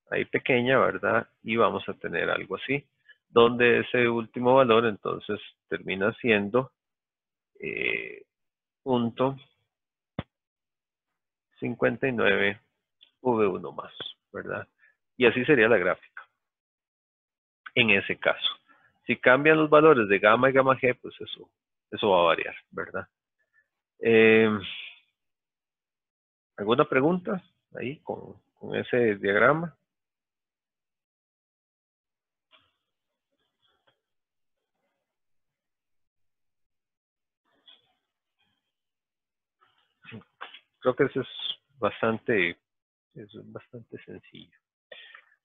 ahí pequeña, ¿verdad? Y vamos a tener algo así, donde ese último valor entonces termina siendo punto 59 V1 más, ¿verdad? Y así sería la gráfica en ese caso. Si cambian los valores de gamma y gamma G, pues eso va a variar, ¿verdad? ¿Alguna pregunta ahí con ese diagrama? Creo que eso es bastante sencillo.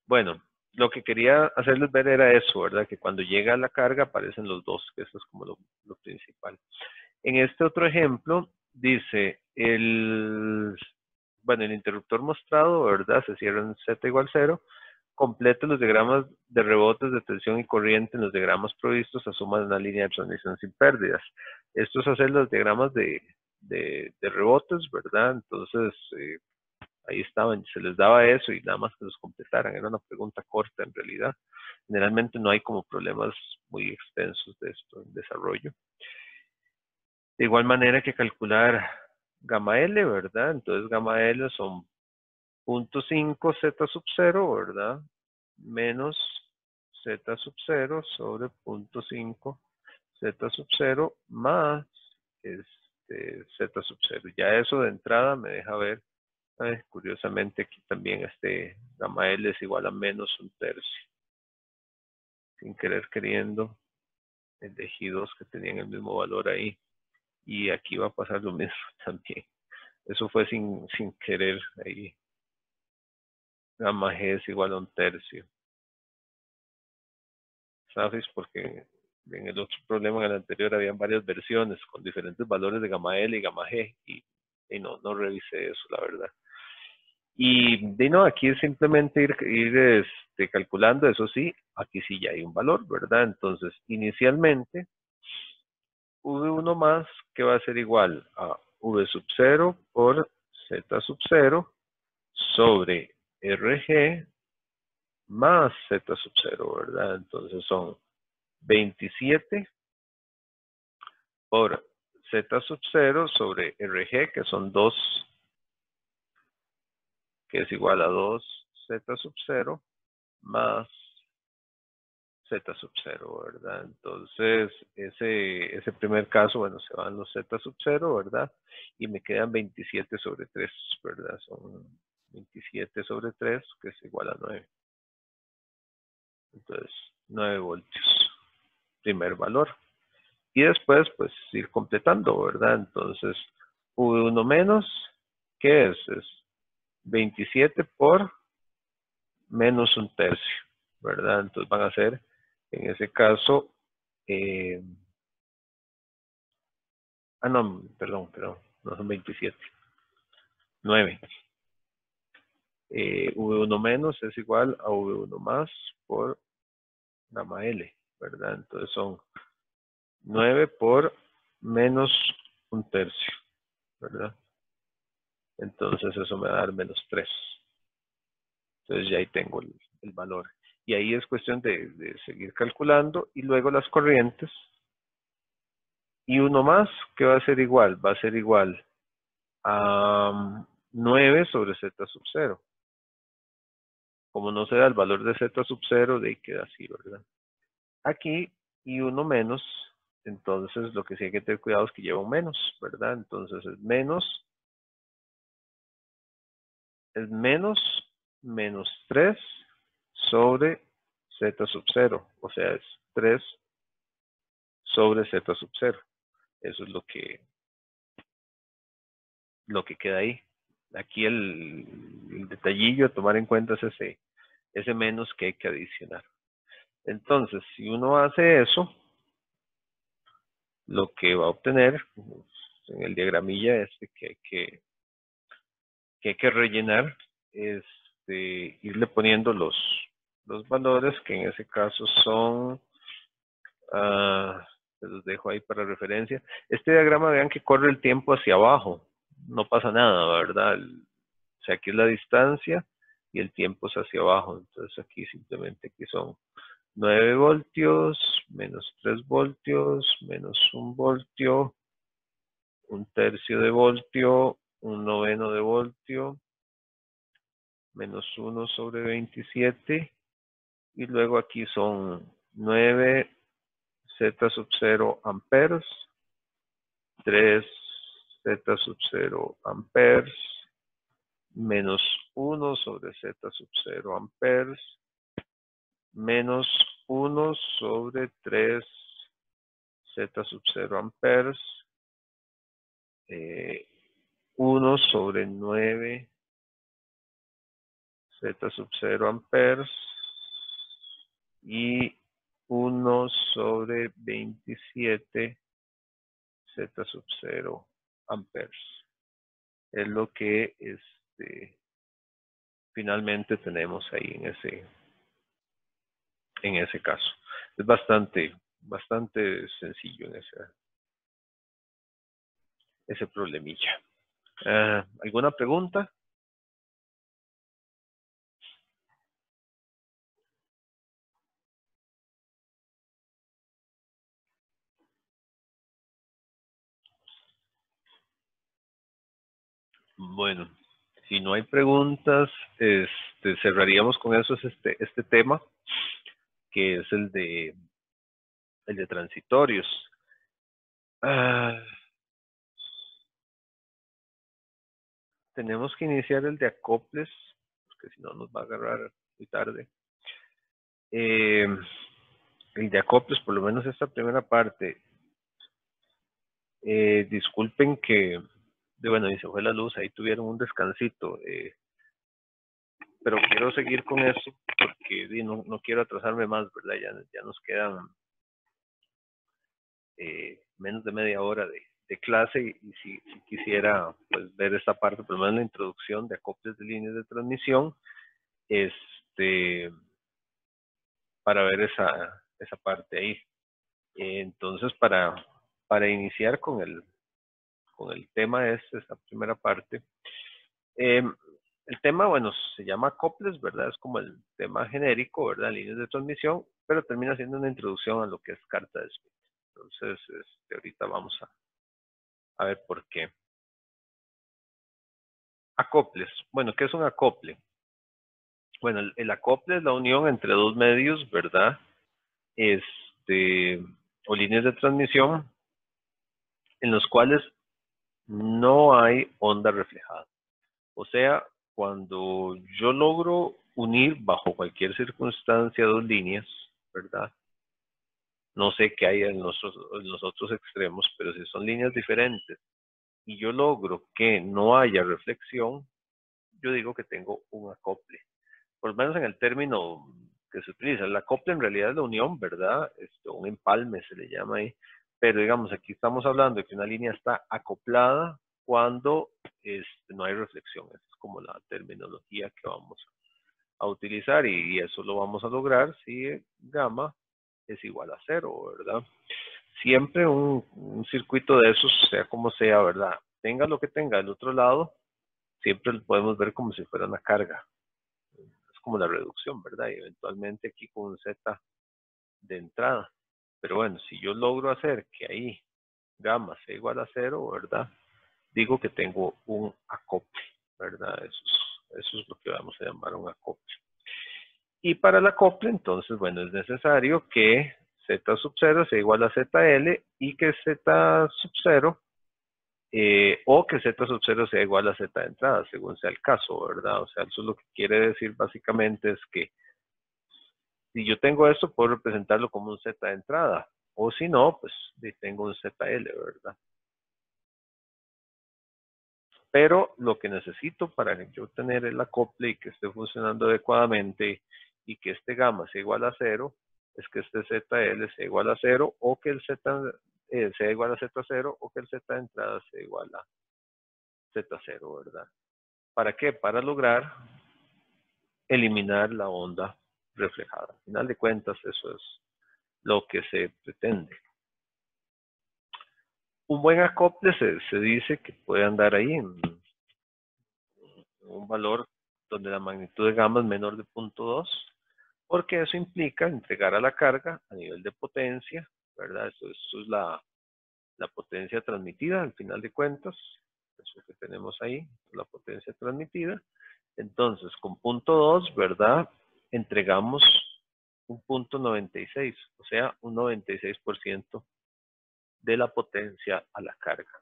Bueno, lo que quería hacerles ver era eso, ¿verdad? Que cuando llega la carga aparecen los dos, que eso es como lo principal. En este otro ejemplo, dice, el interruptor mostrado, ¿verdad? Se cierra en Z igual 0 complete los diagramas de rebotes de tensión y corriente en los diagramas provistos, asuman una línea de transmisión sin pérdidas. Esto es hacer los diagramas de rebotes, ¿verdad? Entonces, ahí estaban, se les daba eso y nada más que los completaran. Era una pregunta corta en realidad. Generalmente no hay como problemas muy extensos de esto en desarrollo. De igual manera que calcular gamma L, ¿verdad? Entonces gamma L son 0.5 Z sub 0, ¿verdad? Menos Z sub 0 sobre 0.5 Z sub 0 más Z sub 0. Ya eso de entrada me deja ver, curiosamente aquí también gamma L es igual a menos 1/3. Sin querer queriendo, elegí dos que tenían el mismo valor ahí. Y aquí va a pasar lo mismo también. Eso fue sin querer ahí. Gamma G es igual a 1/3. ¿Sabes? Porque en el otro problema, en el anterior, habían varias versiones con diferentes valores de gamma L y gamma G. Y no revisé eso, la verdad. Y no, aquí es simplemente ir calculando, eso sí, aquí sí ya hay un valor, ¿verdad? Entonces, inicialmente, V1 más, que va a ser igual a V sub 0 por Z sub 0 sobre RG más Z sub 0, ¿verdad? Entonces son 27 por Z sub 0 sobre RG, que son 2, que es igual a 2 Z sub 0 más Z sub 0, ¿verdad? Entonces, ese primer caso, bueno, se van los Z sub 0, ¿verdad? Y me quedan 27 sobre 3, ¿verdad? Son 27 sobre 3, que es igual a 9. Entonces, 9 voltios, primer valor. Y después, pues, ir completando, ¿verdad? Entonces, V1 menos, ¿qué es? Es 27 por menos 1/3, ¿verdad? Entonces van a ser, en ese caso, no, perdón, no son 27, 9. V1 menos es igual a V1 más por gamma L, ¿verdad? Entonces son 9 por menos 1/3, ¿verdad? Entonces eso me va a dar menos 3. Entonces ya ahí tengo el valor. Y ahí es cuestión de seguir calculando y luego las corrientes. Y uno más, que va a ser igual? Va a ser igual a 9 sobre Z sub 0. Como no se da el valor de Z sub 0, de ahí queda así, ¿verdad? Aquí, y uno menos, entonces lo que sí hay que tener cuidado es que lleva un menos, ¿verdad? Entonces es menos menos 3 sobre Z sub 0. O sea, es 3 sobre Z sub 0. Eso es lo que queda ahí. Aquí el detallillo a tomar en cuenta es ese menos que hay que adicionar. Entonces, si uno hace eso, lo que va a obtener en el diagramilla que hay que rellenar es irle poniendo los valores, que en ese caso son, se los dejo ahí para referencia. Este diagrama, vean que corre el tiempo hacia abajo, no pasa nada, ¿verdad? O sea, aquí es la distancia y el tiempo es hacia abajo. Entonces aquí simplemente aquí son 9 voltios, menos 3 voltios, menos 1 voltio, 1/3 de voltio, 1/9 de voltio, menos 1 sobre 27. Y luego aquí son 9 Z sub 0 amperes, 3 Z sub 0 amperes, menos 1 sobre Z sub 0 amperes, menos 1 sobre 3 Z sub 0 amperes, 1 sobre 9 Z sub 0 amperes y 1 sobre 27 Z sub 0 amperes. Es lo que finalmente tenemos ahí en ese en ese caso. Es bastante sencillo en ese problemilla. ¿Alguna pregunta? Bueno, si no hay preguntas, cerraríamos con eso este tema, que es el de transitorios. Tenemos que iniciar el de acoples, porque si no nos va a agarrar muy tarde. El de acoples, por lo menos esta primera parte. Disculpen que, bueno, y se fue la luz, ahí tuvieron un descansito. Pero quiero seguir con eso porque no quiero atrasarme más, ¿verdad? Ya nos quedan menos de media hora de clase y si quisiera pues, ver esta parte, por lo menos la introducción de acoples de líneas de transmisión, para ver esa parte ahí. Entonces, para iniciar con el tema esta primera parte, el tema, bueno, se llama acoples, ¿verdad? Es como el tema genérico, ¿verdad? Líneas de transmisión, pero termina siendo una introducción a lo que es carta de Smith. Entonces, ahorita vamos a ver por qué. Acoples. Bueno, ¿qué es un acople? Bueno, el acople es la unión entre dos medios, ¿verdad? O líneas de transmisión en los cuales no hay onda reflejada. O sea, cuando yo logro unir bajo cualquier circunstancia dos líneas, ¿verdad? No sé qué hay en los otros extremos, pero si son líneas diferentes y yo logro que no haya reflexión, yo digo que tengo un acople. Por lo menos en el término que se utiliza. El acople en realidad es la unión, ¿verdad? Un empalme se le llama ahí. Pero digamos, aquí estamos hablando de que una línea está acoplada cuando no hay reflexión. Esa es como la terminología que vamos a utilizar y eso lo vamos a lograr si gamma es igual a 0, ¿verdad? Siempre un circuito de esos, sea como sea, ¿verdad? Tenga lo que tenga del otro lado, siempre lo podemos ver como si fuera una carga. Es como la reducción, ¿verdad? Y eventualmente aquí con un Z de entrada. Pero bueno, si yo logro hacer que ahí gamma sea igual a 0, ¿verdad? Digo que tengo un acople, ¿verdad? Eso es lo que vamos a llamar un acople. Y para el acople, entonces, bueno, es necesario que Z sub 0 sea igual a ZL y que Z sub 0 o que Z sub 0 sea igual a Z de entrada, según sea el caso, ¿verdad? O sea, eso es lo que quiere decir básicamente es que si yo tengo esto, puedo representarlo como un Z de entrada, o si no, pues tengo un ZL, ¿verdad? Pero lo que necesito para yo tener el acople y que esté funcionando adecuadamente y que este gamma sea igual a 0, es que este ZL sea igual a 0 o que el Z sea igual a Z0 o que el Z de entrada sea igual a Z0, ¿verdad? ¿Para qué? Para lograr eliminar la onda reflejada. Al final de cuentas, eso es lo que se pretende. Un buen acople se dice que puede andar ahí en un valor donde la magnitud de gamma es menor de 0.2, porque eso implica entregar a la carga a nivel de potencia, ¿verdad? Eso es la potencia transmitida al final de cuentas, eso que tenemos ahí, la potencia transmitida. Entonces, con 0.2, ¿verdad? Entregamos un 0.96, o sea, un 96% de la potencia a la carga.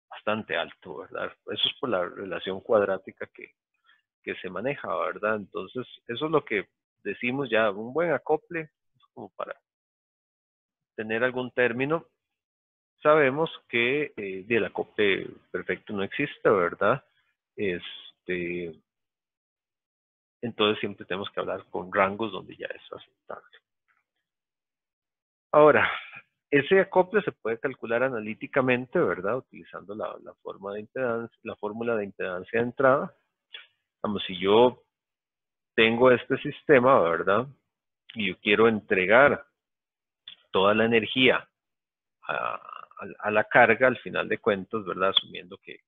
Bastante alto, ¿verdad? Eso es por la relación cuadrática que se maneja, ¿verdad? Entonces, eso es lo que decimos ya, un buen acople, es como para tener algún término. Sabemos que el acople perfecto no existe, ¿verdad? Entonces siempre tenemos que hablar con rangos donde ya es aceptable. Ahora, ese acople se puede calcular analíticamente, ¿verdad? Utilizando la fórmula de impedancia de entrada. Vamos, si yo tengo este sistema, ¿verdad? y yo quiero entregar toda la energía a la carga al final de cuentas, ¿verdad? Asumiendo que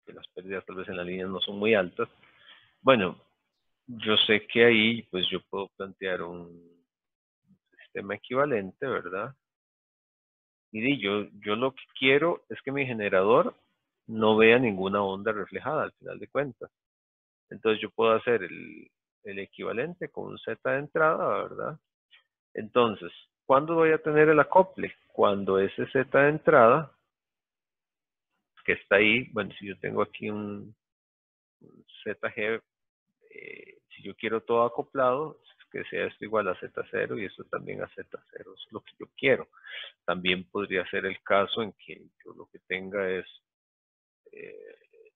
las pérdidas tal vez en la línea no son muy altas. Bueno, yo sé que ahí pues yo puedo plantear un sistema equivalente, ¿verdad? Y yo lo que quiero es que mi generador no vea ninguna onda reflejada al final de cuentas. Entonces yo puedo hacer el equivalente con un Z de entrada, ¿verdad? Entonces, ¿cuándo voy a tener el acople? Cuando ese Z de entrada, que está ahí, bueno, si yo tengo aquí un ZG, si yo quiero todo acoplado, que sea esto igual a Z0 y esto también a Z0, eso es lo que yo quiero. También podría ser el caso en que yo lo que tenga es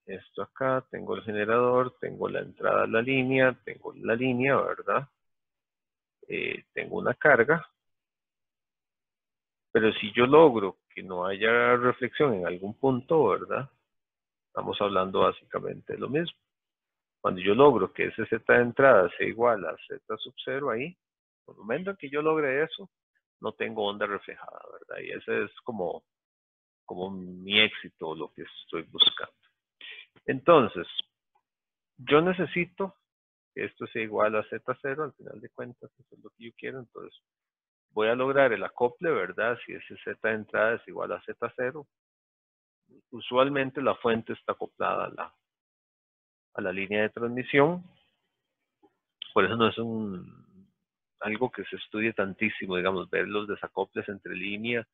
esto acá, tengo el generador, tengo la entrada a la línea, tengo la línea, ¿verdad? Tengo una carga, pero si yo logro que no haya reflexión en algún punto, ¿verdad? Estamos hablando básicamente de lo mismo. Cuando yo logro que ese Z de entrada sea igual a Z sub 0 ahí, en el momento en que yo logre eso, no tengo onda reflejada, ¿verdad? Y ese es como mi éxito, lo que estoy buscando. Entonces, yo necesito que esto sea igual a Z0, al final de cuentas, eso es lo que yo quiero, entonces voy a lograr el acople, ¿verdad? Si ese Z de entrada es igual a Z0, usualmente la fuente está acoplada a la línea de transmisión, por eso no es algo que se estudie tantísimo, digamos, ver los desacoples entre línea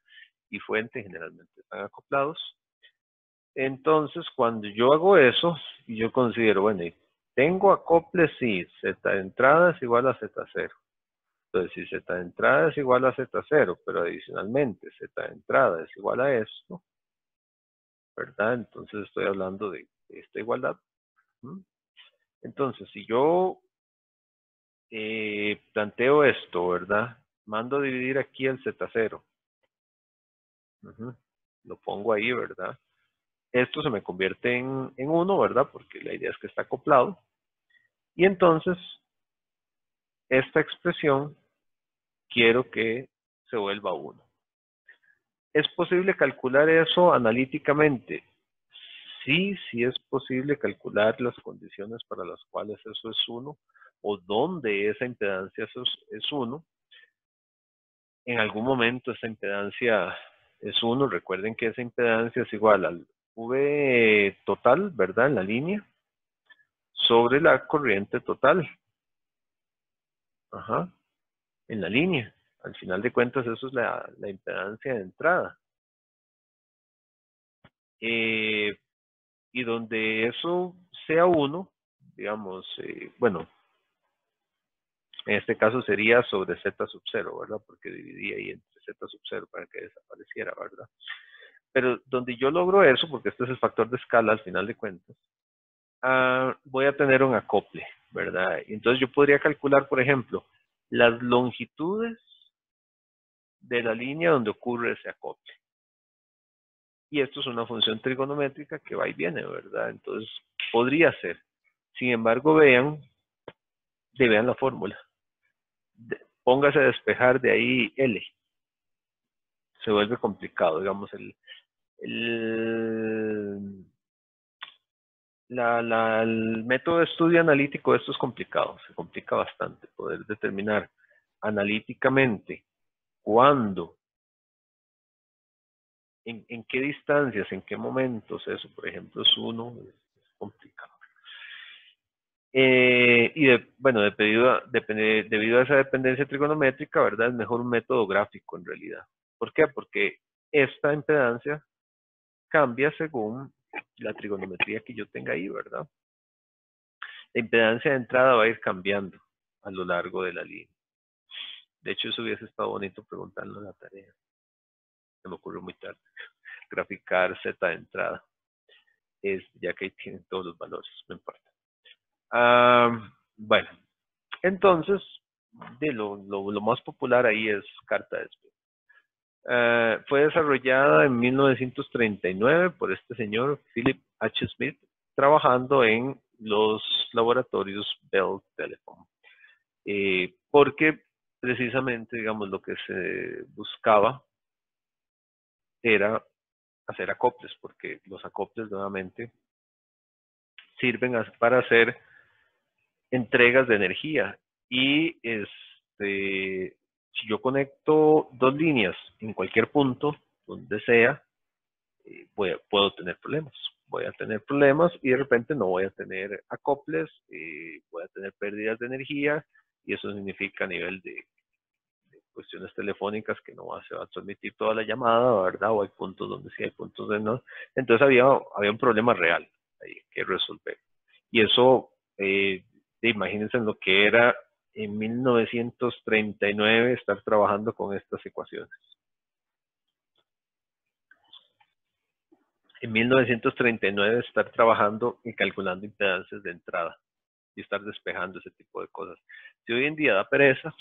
y fuente, generalmente están acoplados. Entonces, cuando yo hago eso, yo considero, bueno, tengo acople, sí, Z de entrada es igual a Z0. Entonces, si Z de entrada es igual a Z0, pero adicionalmente Z de entrada es igual a esto, ¿verdad? Entonces estoy hablando de esta igualdad. Entonces, si yo planteo esto, ¿verdad? Mando a dividir aquí el Z0. Lo pongo ahí, ¿verdad? Esto se me convierte en 1, ¿verdad? Porque la idea es que está acoplado. Y entonces, esta expresión quiero que se vuelva 1. ¿Es posible calcular eso analíticamente? Sí, sí es posible calcular las condiciones para las cuales eso es 1 o donde esa impedancia es 1. En algún momento esa impedancia es 1. Recuerden que esa impedancia es igual al V total, ¿verdad? En la línea, sobre la corriente total. Ajá. En la línea. Al final de cuentas, eso es la impedancia de entrada. Y donde eso sea 1, digamos, bueno, en este caso sería sobre Z sub 0, ¿verdad? Porque dividí ahí entre Z sub 0 para que desapareciera, ¿verdad? Pero donde yo logro eso, porque este es el factor de escala al final de cuentas, voy a tener un acople, ¿verdad? Entonces yo podría calcular, por ejemplo, las longitudes de la línea donde ocurre ese acople. Y esto es una función trigonométrica que va y viene, ¿verdad? Entonces podría ser. Sin embargo, vean la fórmula. Póngase a despejar de ahí L. Se vuelve complicado, digamos, el método de estudio analítico, esto es complicado, se complica bastante poder determinar analíticamente cuándo, en qué distancias, en qué momentos eso, por ejemplo, es 1, es complicado. Y debido a esa dependencia trigonométrica, ¿verdad? Es mejor un método gráfico en realidad. ¿Por qué? Porque esta impedancia cambia según la trigonometría que yo tenga ahí, ¿verdad? La impedancia de entrada va a ir cambiando a lo largo de la línea. De hecho, eso hubiese estado bonito preguntarlo en la tarea. Se me ocurrió muy tarde. Graficar Z de entrada. Ya que ahí tienen todos los valores, no importa. Bueno, entonces, lo más popular ahí es carta de Smith. Fue desarrollada en 1939 por este señor, Philip H. Smith, trabajando en los laboratorios Bell Telephone. porque precisamente, digamos, lo que se buscaba era hacer acoples, porque los acoples nuevamente sirven para hacer entregas de energía. Y si yo conecto dos líneas en cualquier punto, donde sea, puedo tener problemas. Voy a tener problemas y de repente no voy a tener acoples, voy a tener pérdidas de energía y eso significa a nivel de cuestiones telefónicas que no se va a transmitir toda la llamada, ¿verdad? O hay puntos donde sí, hay puntos donde no. Entonces había un problema real ahí que resolver. Y eso, imagínense en lo que era en 1939 estar trabajando con estas ecuaciones. En 1939 estar trabajando y calculando impedancias de entrada y estar despejando ese tipo de cosas. Si hoy en día da pereza,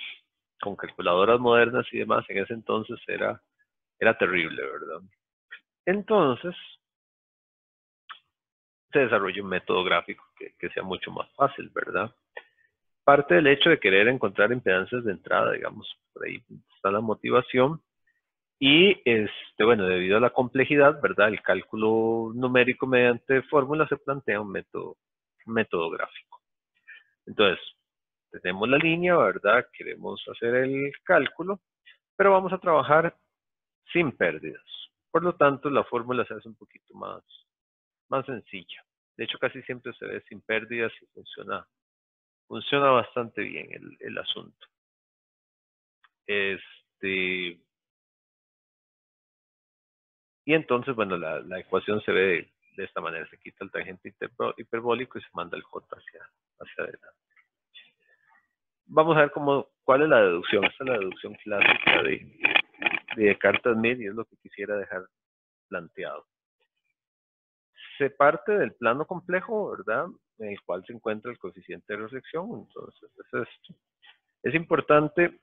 con calculadoras modernas y demás, en ese entonces era terrible, ¿verdad? Entonces, se desarrolla un método gráfico que sea mucho más fácil, ¿verdad? Parte del hecho de querer encontrar impedancias de entrada, digamos, por ahí está la motivación. Y, bueno, debido a la complejidad, ¿verdad? El cálculo numérico mediante fórmulas se plantea un método gráfico. Entonces, tenemos la línea, ¿verdad? Queremos hacer el cálculo, pero vamos a trabajar sin pérdidas. Por lo tanto, la fórmula se hace un poquito más sencilla. De hecho, casi siempre se ve sin pérdidas y funciona bastante bien el asunto. Y entonces, bueno, la ecuación se ve de esta manera. Se quita el tangente hiperbólico y se manda el j hacia adelante. Vamos a ver cuál es la deducción. Esta es la deducción clásica de Descartes-Smith y es lo que quisiera dejar planteado. Se parte del plano complejo, ¿verdad? En el cual se encuentra el coeficiente de reflexión. Entonces, es esto. Es importante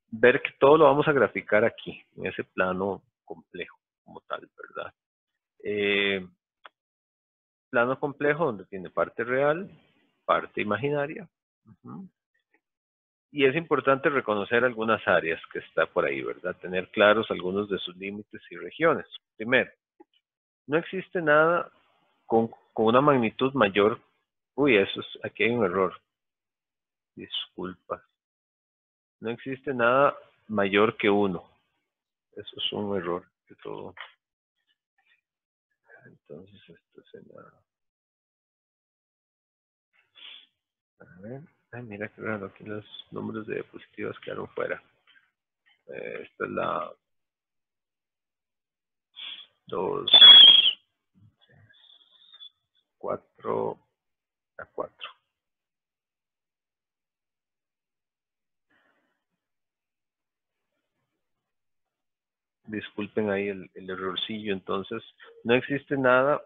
ver que todo lo vamos a graficar aquí, en ese plano complejo como tal, ¿verdad? Plano complejo donde tiene parte real, parte imaginaria. Y es importante reconocer algunas áreas que está por ahí, ¿verdad? Tener claros algunos de sus límites y regiones. Primero, no existe nada con una magnitud mayor. Uy, aquí hay un error. Disculpas. No existe nada mayor que 1. Eso es un error de todo. Entonces, esto es a ver. Ay, mira qué raro. Aquí los números de diapositivas quedaron fuera. Esta es la 2, 4, a 4. Disculpen ahí el errorcillo. Entonces, no existe nada,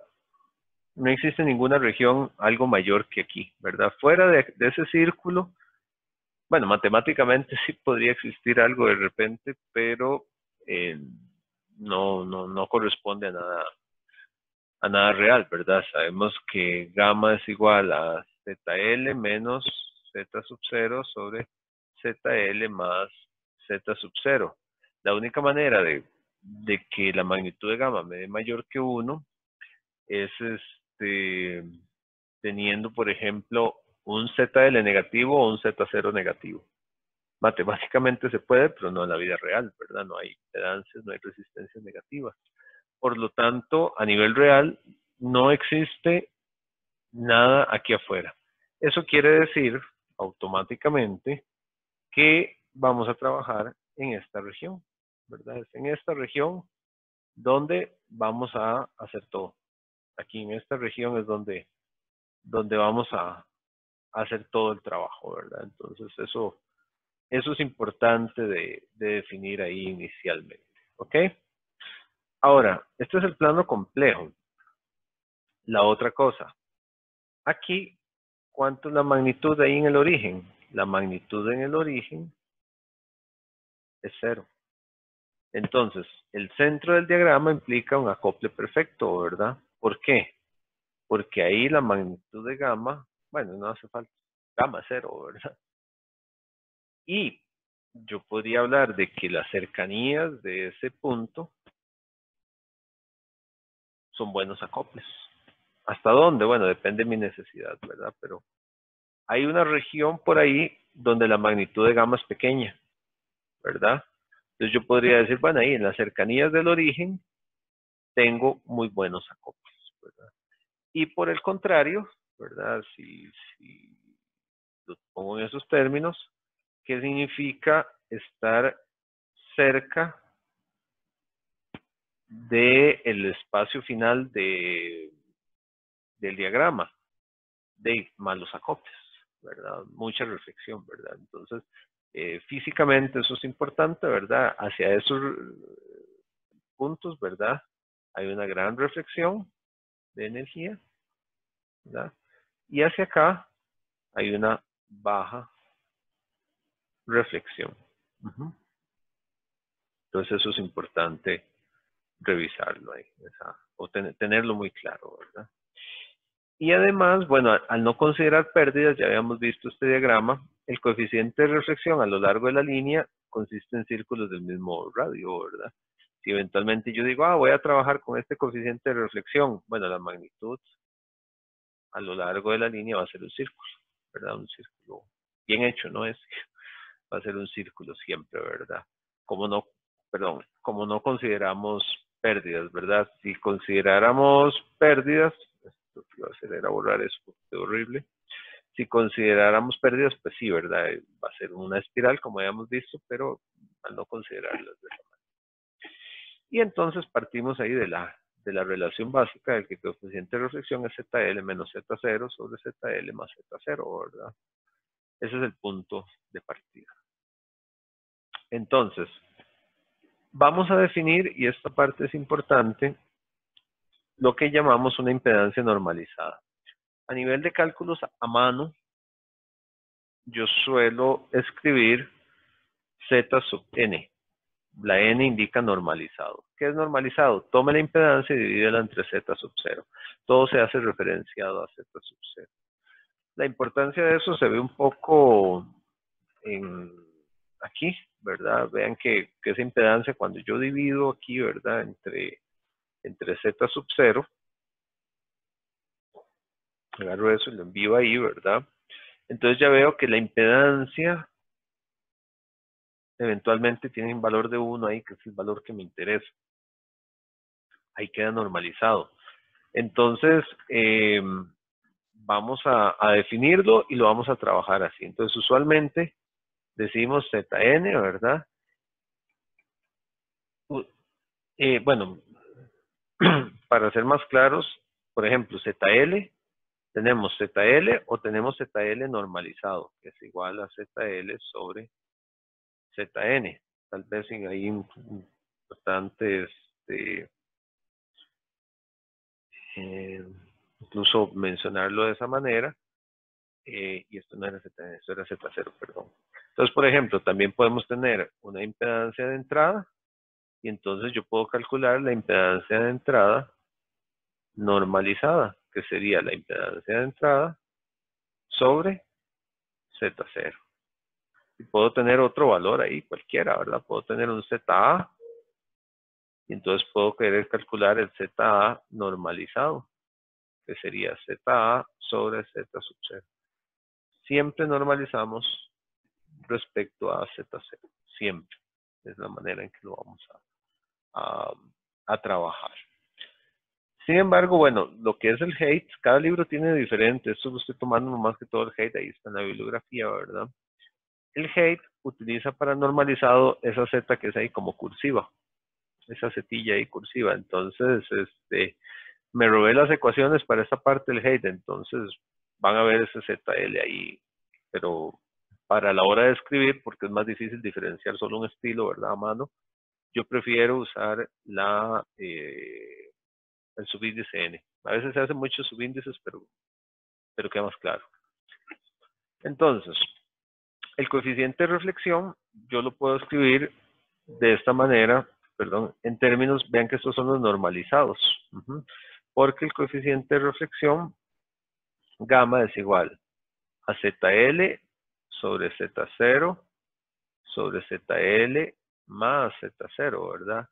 no existe ninguna región algo mayor que aquí, ¿verdad? Fuera de ese círculo, bueno, matemáticamente sí podría existir algo de repente, pero no corresponde a nada real, ¿verdad? Sabemos que gamma es igual a ZL menos Z sub 0 sobre ZL más Z sub 0. La única manera de que la magnitud de gamma me dé mayor que 1 es teniendo, por ejemplo, un ZL negativo o un Z0 negativo. Matemáticamente se puede, pero no en la vida real, ¿verdad? No hay impedancias, no hay resistencias negativas. Por lo tanto, a nivel real, no existe nada aquí afuera. Eso quiere decir automáticamente que vamos a trabajar en esta región, ¿verdad? Es en esta región donde vamos a hacer todo. Aquí en esta región es donde vamos a hacer todo el trabajo, ¿verdad? Entonces eso es importante de definir ahí inicialmente, ¿ok? Ahora, este es el plano complejo. La otra cosa, aquí, ¿cuánto es la magnitud ahí en el origen? La magnitud en el origen es 0. Entonces, el centro del diagrama implica un acople perfecto, ¿verdad? ¿Por qué? Porque ahí la magnitud de gamma, bueno, no hace falta, gamma es 0, ¿verdad? Y yo podría hablar de que las cercanías de ese punto son buenos acoples. ¿Hasta dónde? Bueno, depende de mi necesidad, ¿verdad? Pero hay una región por ahí donde la magnitud de gamma es pequeña, ¿verdad? Entonces yo podría decir, bueno, ahí en las cercanías del origen tengo muy buenos acoples, ¿verdad? Y por el contrario, ¿verdad? Si lo pongo en esos términos, ¿qué significa estar cerca del espacio final del diagrama? De malos acoples, ¿verdad? Mucha reflexión, ¿verdad? Entonces, físicamente eso es importante, ¿verdad? Hacia esos puntos, ¿verdad? Hay una gran reflexión de energía, ¿verdad? Y hacia acá hay una baja reflexión. Entonces eso es importante revisarlo ahí, o tenerlo muy claro, ¿verdad? Y además, bueno, al no considerar pérdidas, ya habíamos visto este diagrama, el coeficiente de reflexión a lo largo de la línea consiste en círculos del mismo radio, ¿verdad? Si eventualmente yo digo, voy a trabajar con este coeficiente de reflexión, bueno, la magnitud a lo largo de la línea va a ser un círculo, ¿verdad? Un círculo bien hecho, ¿no? Va a ser un círculo siempre, ¿verdad? Como no consideramos pérdidas, ¿verdad? Si consideráramos pérdidas, esto que va a hacer era borrar eso, porque es horrible. Si consideráramos pérdidas, pues sí, ¿verdad? Va a ser una espiral, como habíamos visto, pero al no considerarlas de esa manera. Y entonces partimos ahí de la relación básica del que el coeficiente de reflexión es ZL menos Z0 sobre ZL más Z0, ¿verdad? Ese es el punto de partida. Entonces, vamos a definir, y esta parte es importante, lo que llamamos una impedancia normalizada. A nivel de cálculos a mano, yo suelo escribir Z sub n. La n indica normalizado. ¿Qué es normalizado? Tome la impedancia y divídela entre Z sub 0. Todo se hace referenciado a Z sub 0. La importancia de eso se ve un poco aquí, ¿verdad? Vean que esa impedancia, cuando yo divido aquí, ¿verdad? Entre Z sub 0, agarro eso y lo envío ahí, ¿verdad? Entonces ya veo que la impedancia eventualmente tiene un valor de 1 ahí, que es el valor que me interesa. Ahí queda normalizado. Entonces, vamos a definirlo y lo vamos a trabajar así. Entonces, usualmente decimos Zn, ¿verdad? Bueno, para ser más claros, por ejemplo, ZL, tenemos ZL o tenemos ZL normalizado, que es igual a ZL sobre Zn. Tal vez hay importantes, incluso mencionarlo de esa manera, y esto no era Zn, esto era Z0, perdón. Entonces, por ejemplo, también podemos tener una impedancia de entrada, y entonces yo puedo calcular la impedancia de entrada normalizada, que sería la impedancia de entrada sobre Z0. Y puedo tener otro valor ahí, cualquiera, ¿verdad? Puedo tener un ZA, y entonces puedo querer calcular el ZA normalizado, que sería ZA sobre Z sub 0. Siempre normalizamos respecto a Z0, siempre. Es la manera en que lo vamos a trabajar. Sin embargo, bueno, lo que es el hate, cada libro tiene diferente. Esto lo estoy tomando más que todo el hate, ahí está en la bibliografía, ¿verdad? El hate utiliza para normalizado esa Z que es ahí como cursiva, esa zetilla ahí cursiva. Entonces, me robé las ecuaciones para esta parte del hate, entonces van a ver ese ZL ahí, pero para la hora de escribir, porque es más difícil diferenciar solo un estilo, ¿verdad? A mano, yo prefiero usar el subíndice N. A veces se hacen muchos subíndices, pero queda más claro. Entonces, el coeficiente de reflexión, yo lo puedo escribir de esta manera, perdón, en términos, vean que estos son los normalizados, porque el coeficiente de reflexión, gamma es igual a ZL sobre Z0 sobre ZL más Z0, ¿verdad?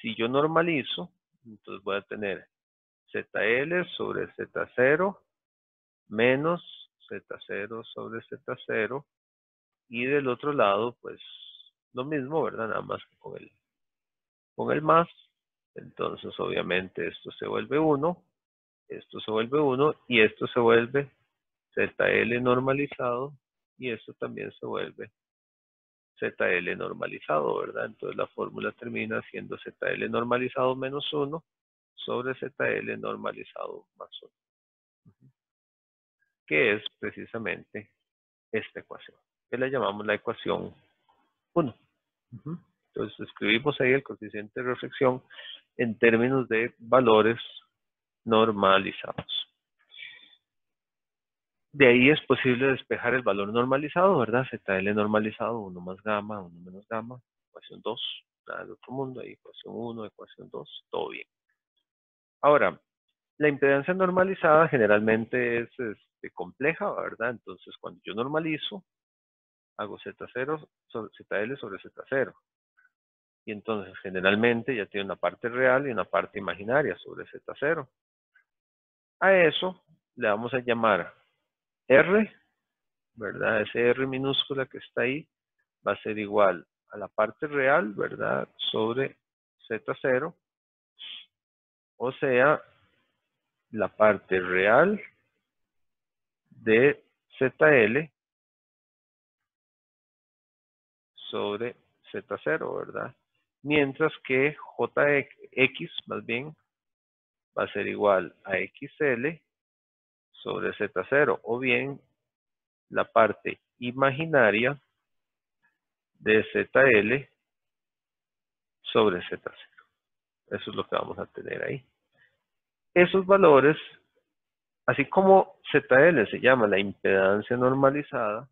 Si yo normalizo, entonces voy a tener ZL sobre Z0 menos Z0 sobre Z0 y del otro lado, pues lo mismo, ¿verdad? Nada más que con el más. Entonces, obviamente, esto se vuelve 1, esto se vuelve 1 y esto se vuelve ZL normalizado y esto también se vuelve ZL normalizado, ¿verdad? Entonces la fórmula termina siendo ZL normalizado menos 1 sobre ZL normalizado más 1, que es precisamente esta ecuación, que la llamamos la ecuación 1. Entonces escribimos ahí el coeficiente de reflexión en términos de valores normalizados. De ahí es posible despejar el valor normalizado, ¿verdad? ZL normalizado, 1 más gamma, 1 menos gamma, ecuación 2, nada del otro mundo, ahí ecuación 1, ecuación 2, todo bien. Ahora, la impedancia normalizada generalmente es compleja, ¿verdad? Entonces, cuando yo normalizo, hago Z0 sobre ZL sobre Z0. Y entonces, generalmente ya tiene una parte real y una parte imaginaria sobre Z0. A eso le vamos a llamar R, ¿verdad? Ese R minúscula que está ahí va a ser igual a la parte real, ¿verdad? Sobre Z0. O sea, la parte real de ZL sobre Z0, ¿verdad? Mientras que JX, más bien, va a ser igual a XL sobre Z0, o bien la parte imaginaria de ZL sobre Z0. Eso es lo que vamos a tener ahí. Esos valores, así como ZL se llama la impedancia normalizada,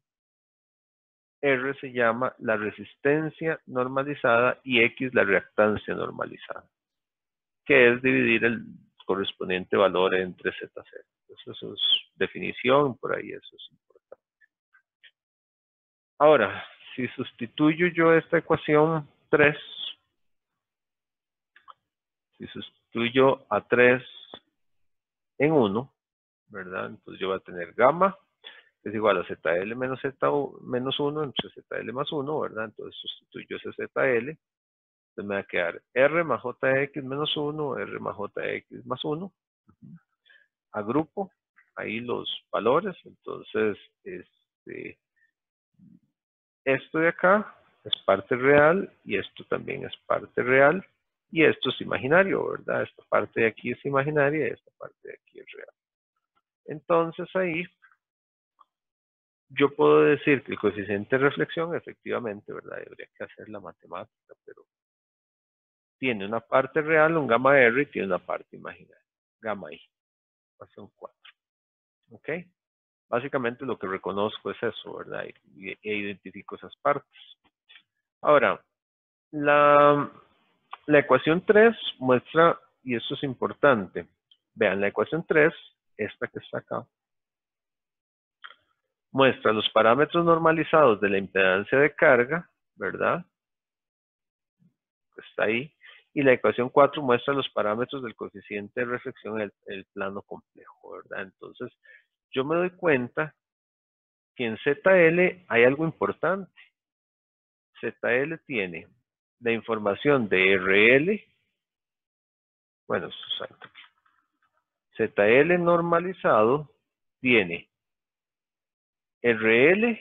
R se llama la resistencia normalizada y X la reactancia normalizada, que es dividir el correspondiente valor entre Z0. Eso es definición, por ahí eso es importante. Ahora, si sustituyo yo esta ecuación 3, si sustituyo a 3 en 1, ¿verdad? Entonces yo voy a tener gamma, que es igual a ZL menos Z menos 1 entre ZL más 1, ¿verdad? Entonces sustituyo ese ZL, entonces me va a quedar R más JX menos 1, R más JX más 1. Agrupo ahí los valores, entonces esto de acá es parte real y esto también es parte real y esto es imaginario, ¿verdad? Esta parte de aquí es imaginaria y esta parte de aquí es real. Entonces ahí yo puedo decir que el coeficiente de reflexión efectivamente, ¿verdad? Habría que hacer la matemática, pero tiene una parte real, un gamma R, y tiene una parte imaginaria, gamma I, ecuación 4. ¿Ok? Básicamente lo que reconozco es eso, ¿verdad? E identifico esas partes. Ahora, la ecuación 3 muestra, y esto es importante, vean, la ecuación 3, esta que está acá, muestra los parámetros normalizados de la impedancia de carga, ¿verdad? Está ahí. Y la ecuación 4 muestra los parámetros del coeficiente de reflexión en el plano complejo, ¿verdad? Entonces, yo me doy cuenta que en ZL hay algo importante. ZL tiene la información de RL, bueno, ZL normalizado tiene RL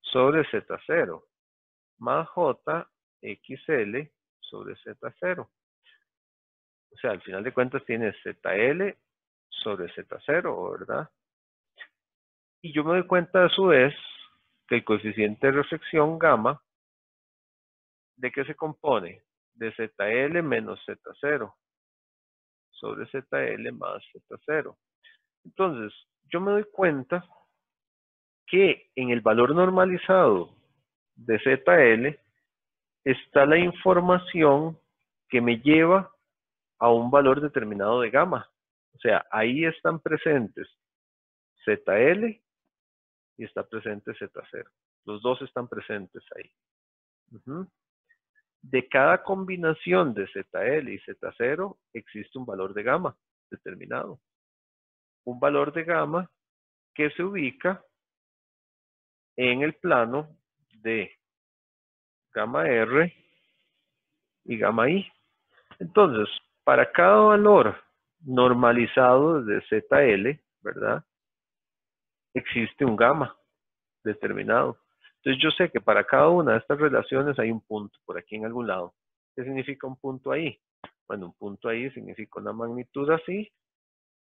sobre Z0 más JXL sobre Z0. O sea, al final de cuentas tiene ZL sobre Z0, ¿verdad? Y yo me doy cuenta a su vez que el coeficiente de reflexión gamma, ¿de qué se compone? De ZL menos Z0 sobre ZL más Z0. Entonces, yo me doy cuenta que en el valor normalizado de ZL está la información que me lleva a un valor determinado de gamma. O sea, ahí están presentes ZL y está presente Z0. Los dos están presentes ahí. De cada combinación de ZL y Z0 existe un valor de gamma determinado. Un valor de gamma que se ubica en el plano de gamma R y gamma I. Entonces, para cada valor normalizado de ZL, ¿verdad? Existe un gamma determinado. Entonces yo sé que para cada una de estas relaciones hay un punto por aquí en algún lado. ¿Qué significa un punto ahí? Bueno, un punto ahí significa una magnitud así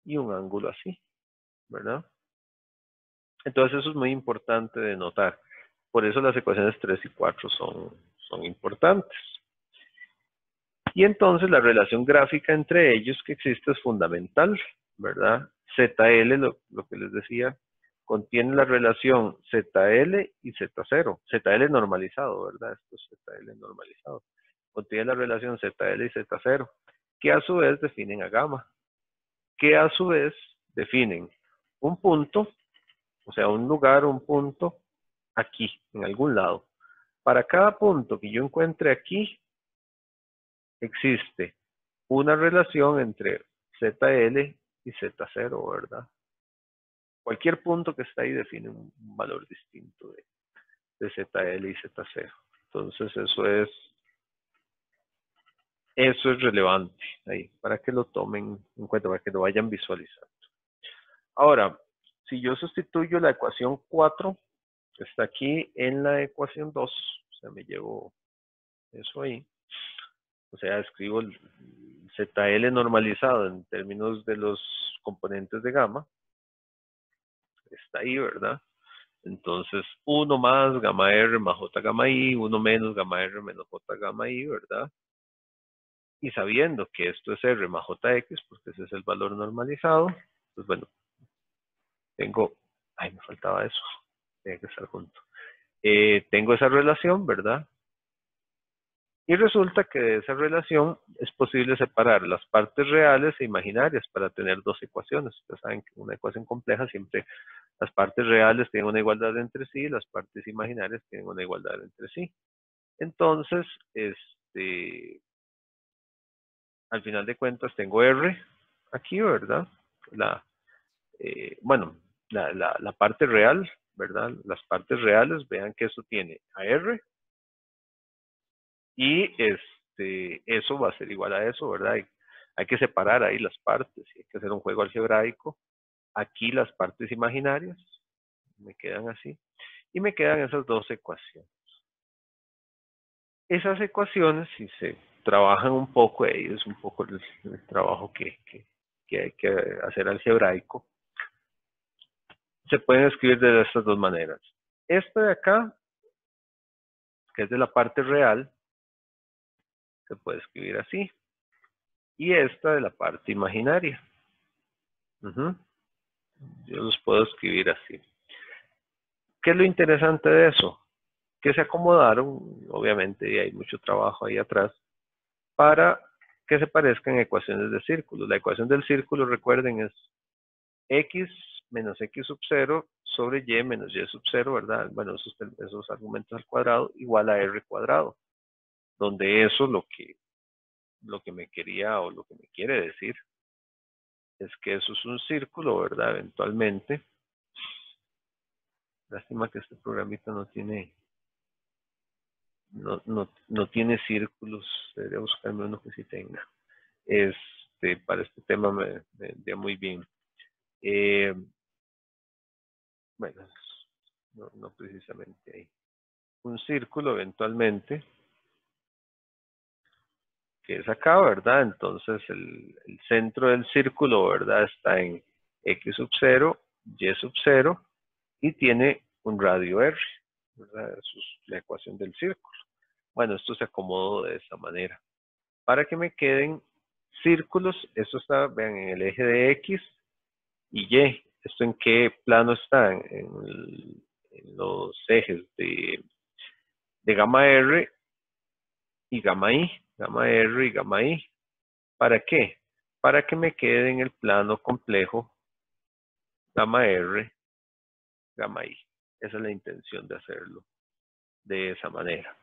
y un ángulo así, ¿verdad? Entonces eso es muy importante de notar. Por eso las ecuaciones 3 y 4 son importantes. Y entonces la relación gráfica entre ellos que existe es fundamental, ¿verdad? ZL, lo que les decía, contiene la relación ZL y Z0. ZL normalizado, ¿verdad? Esto es ZL normalizado. Contiene la relación ZL y Z0, que a su vez definen a gamma, que a su vez definen un punto, o sea, un lugar, un punto, aquí, en algún lado. Para cada punto que yo encuentre aquí, existe una relación entre ZL y Z0, ¿verdad? Cualquier punto que está ahí define un valor distinto de ZL y Z0. Entonces eso es relevante ahí, para que lo tomen en cuenta, para que lo vayan visualizando. Ahora, si yo sustituyo la ecuación 4, que está aquí en la ecuación 2, o sea, me llevo eso ahí, o sea, escribo el ZL normalizado en términos de los componentes de gamma, está ahí, ¿verdad? Entonces, 1 más gamma R más J gamma I, 1 menos gamma R menos J gamma I, ¿verdad? Y sabiendo que esto es R más JX, porque ese es el valor normalizado, pues bueno, tengo, ay, me faltaba eso, tiene que estar junto. Tengo esa relación, ¿verdad? Y resulta que de esa relación es posible separar las partes reales e imaginarias para tener dos ecuaciones. Ustedes saben que una ecuación compleja siempre las partes reales tienen una igualdad entre sí y las partes imaginarias tienen una igualdad entre sí. Entonces, al final de cuentas tengo R aquí, ¿verdad? Bueno, la parte real, ¿verdad? Las partes reales, vean que eso tiene a R y eso va a ser igual a eso, ¿verdad? Hay que separar ahí las partes, hay que hacer un juego algebraico. Aquí las partes imaginarias me quedan así y me quedan esas dos ecuaciones. Esas ecuaciones, si se trabajan un poco, ahí es un poco el trabajo que hay que hacer algebraico, se pueden escribir de estas dos maneras. Esta de acá, que es de la parte real, se puede escribir así. Y esta de la parte imaginaria. Yo los puedo escribir así. ¿Qué es lo interesante de eso? Que se acomodaron, obviamente, y hay mucho trabajo ahí atrás, para que se parezcan ecuaciones de círculo. La ecuación del círculo, recuerden, es x menos x sub 0 sobre y menos y sub 0, ¿verdad? Bueno, esos argumentos al cuadrado igual a r cuadrado, donde eso lo que me quería o lo que me quiere decir es que eso es un círculo, ¿verdad? Eventualmente. Lástima que este programita no tiene círculos, debería buscarme uno que sí tenga. Para este tema me vendría muy bien. Bueno, no precisamente ahí. Un círculo eventualmente, que es acá, ¿verdad? Entonces el centro del círculo, ¿verdad? Está en x sub 0, y sub 0, y tiene un radio r, ¿verdad? Eso es la ecuación del círculo. Bueno, esto se acomodó de esta manera. Para que me queden círculos, esto está, vean, en el eje de x y y. ¿Esto en qué plano está? En los ejes de gamma r y gamma i. Gamma r y gamma i. ¿Para qué? Para que me quede en el plano complejo gamma r, gamma i. Esa es la intención de hacerlo de esa manera.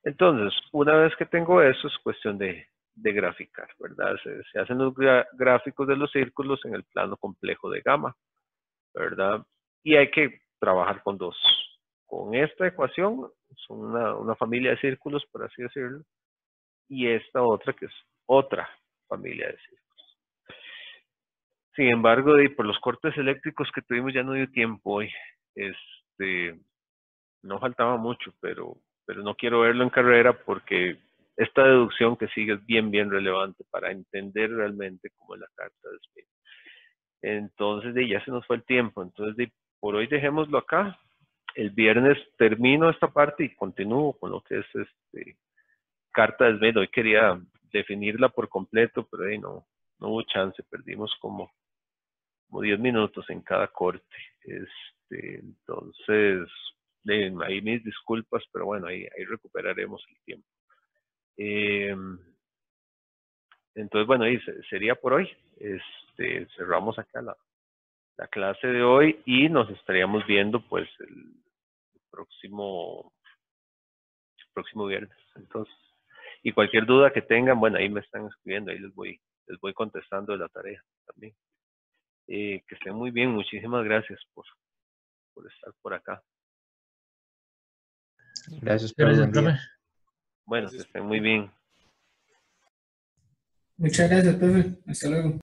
Entonces, una vez que tengo eso, es cuestión de graficar, ¿verdad? Se hacen los gráficos de los círculos en el plano complejo de gamma, ¿verdad? Y hay que trabajar con dos. Con esta ecuación, son una familia de círculos, por así decirlo, y esta otra que es otra familia de círculos. Sin embargo, y por los cortes eléctricos que tuvimos ya no dio tiempo hoy. No faltaba mucho, pero no quiero verlo en carrera porque esta deducción que sigue es bien relevante para entender realmente cómo es la carta de Smith. Entonces, ya se nos fue el tiempo. Entonces, por hoy dejémoslo acá. El viernes termino esta parte y continúo con lo que es carta de Smith. Hoy quería definirla por completo, pero ahí no hubo chance. Perdimos como 10 minutos en cada corte. Entonces, ahí mis disculpas, pero bueno, ahí recuperaremos el tiempo. Entonces, bueno, ahí sería por hoy. Cerramos acá la clase de hoy y nos estaríamos viendo pues el próximo viernes. Entonces, y cualquier duda que tengan, bueno, ahí me están escribiendo, ahí les voy contestando de la tarea también. Que estén muy bien, muchísimas gracias por estar por acá. Gracias, profe. Buen día. Bueno, que estén muy bien. Muchas gracias, profe. Hasta luego.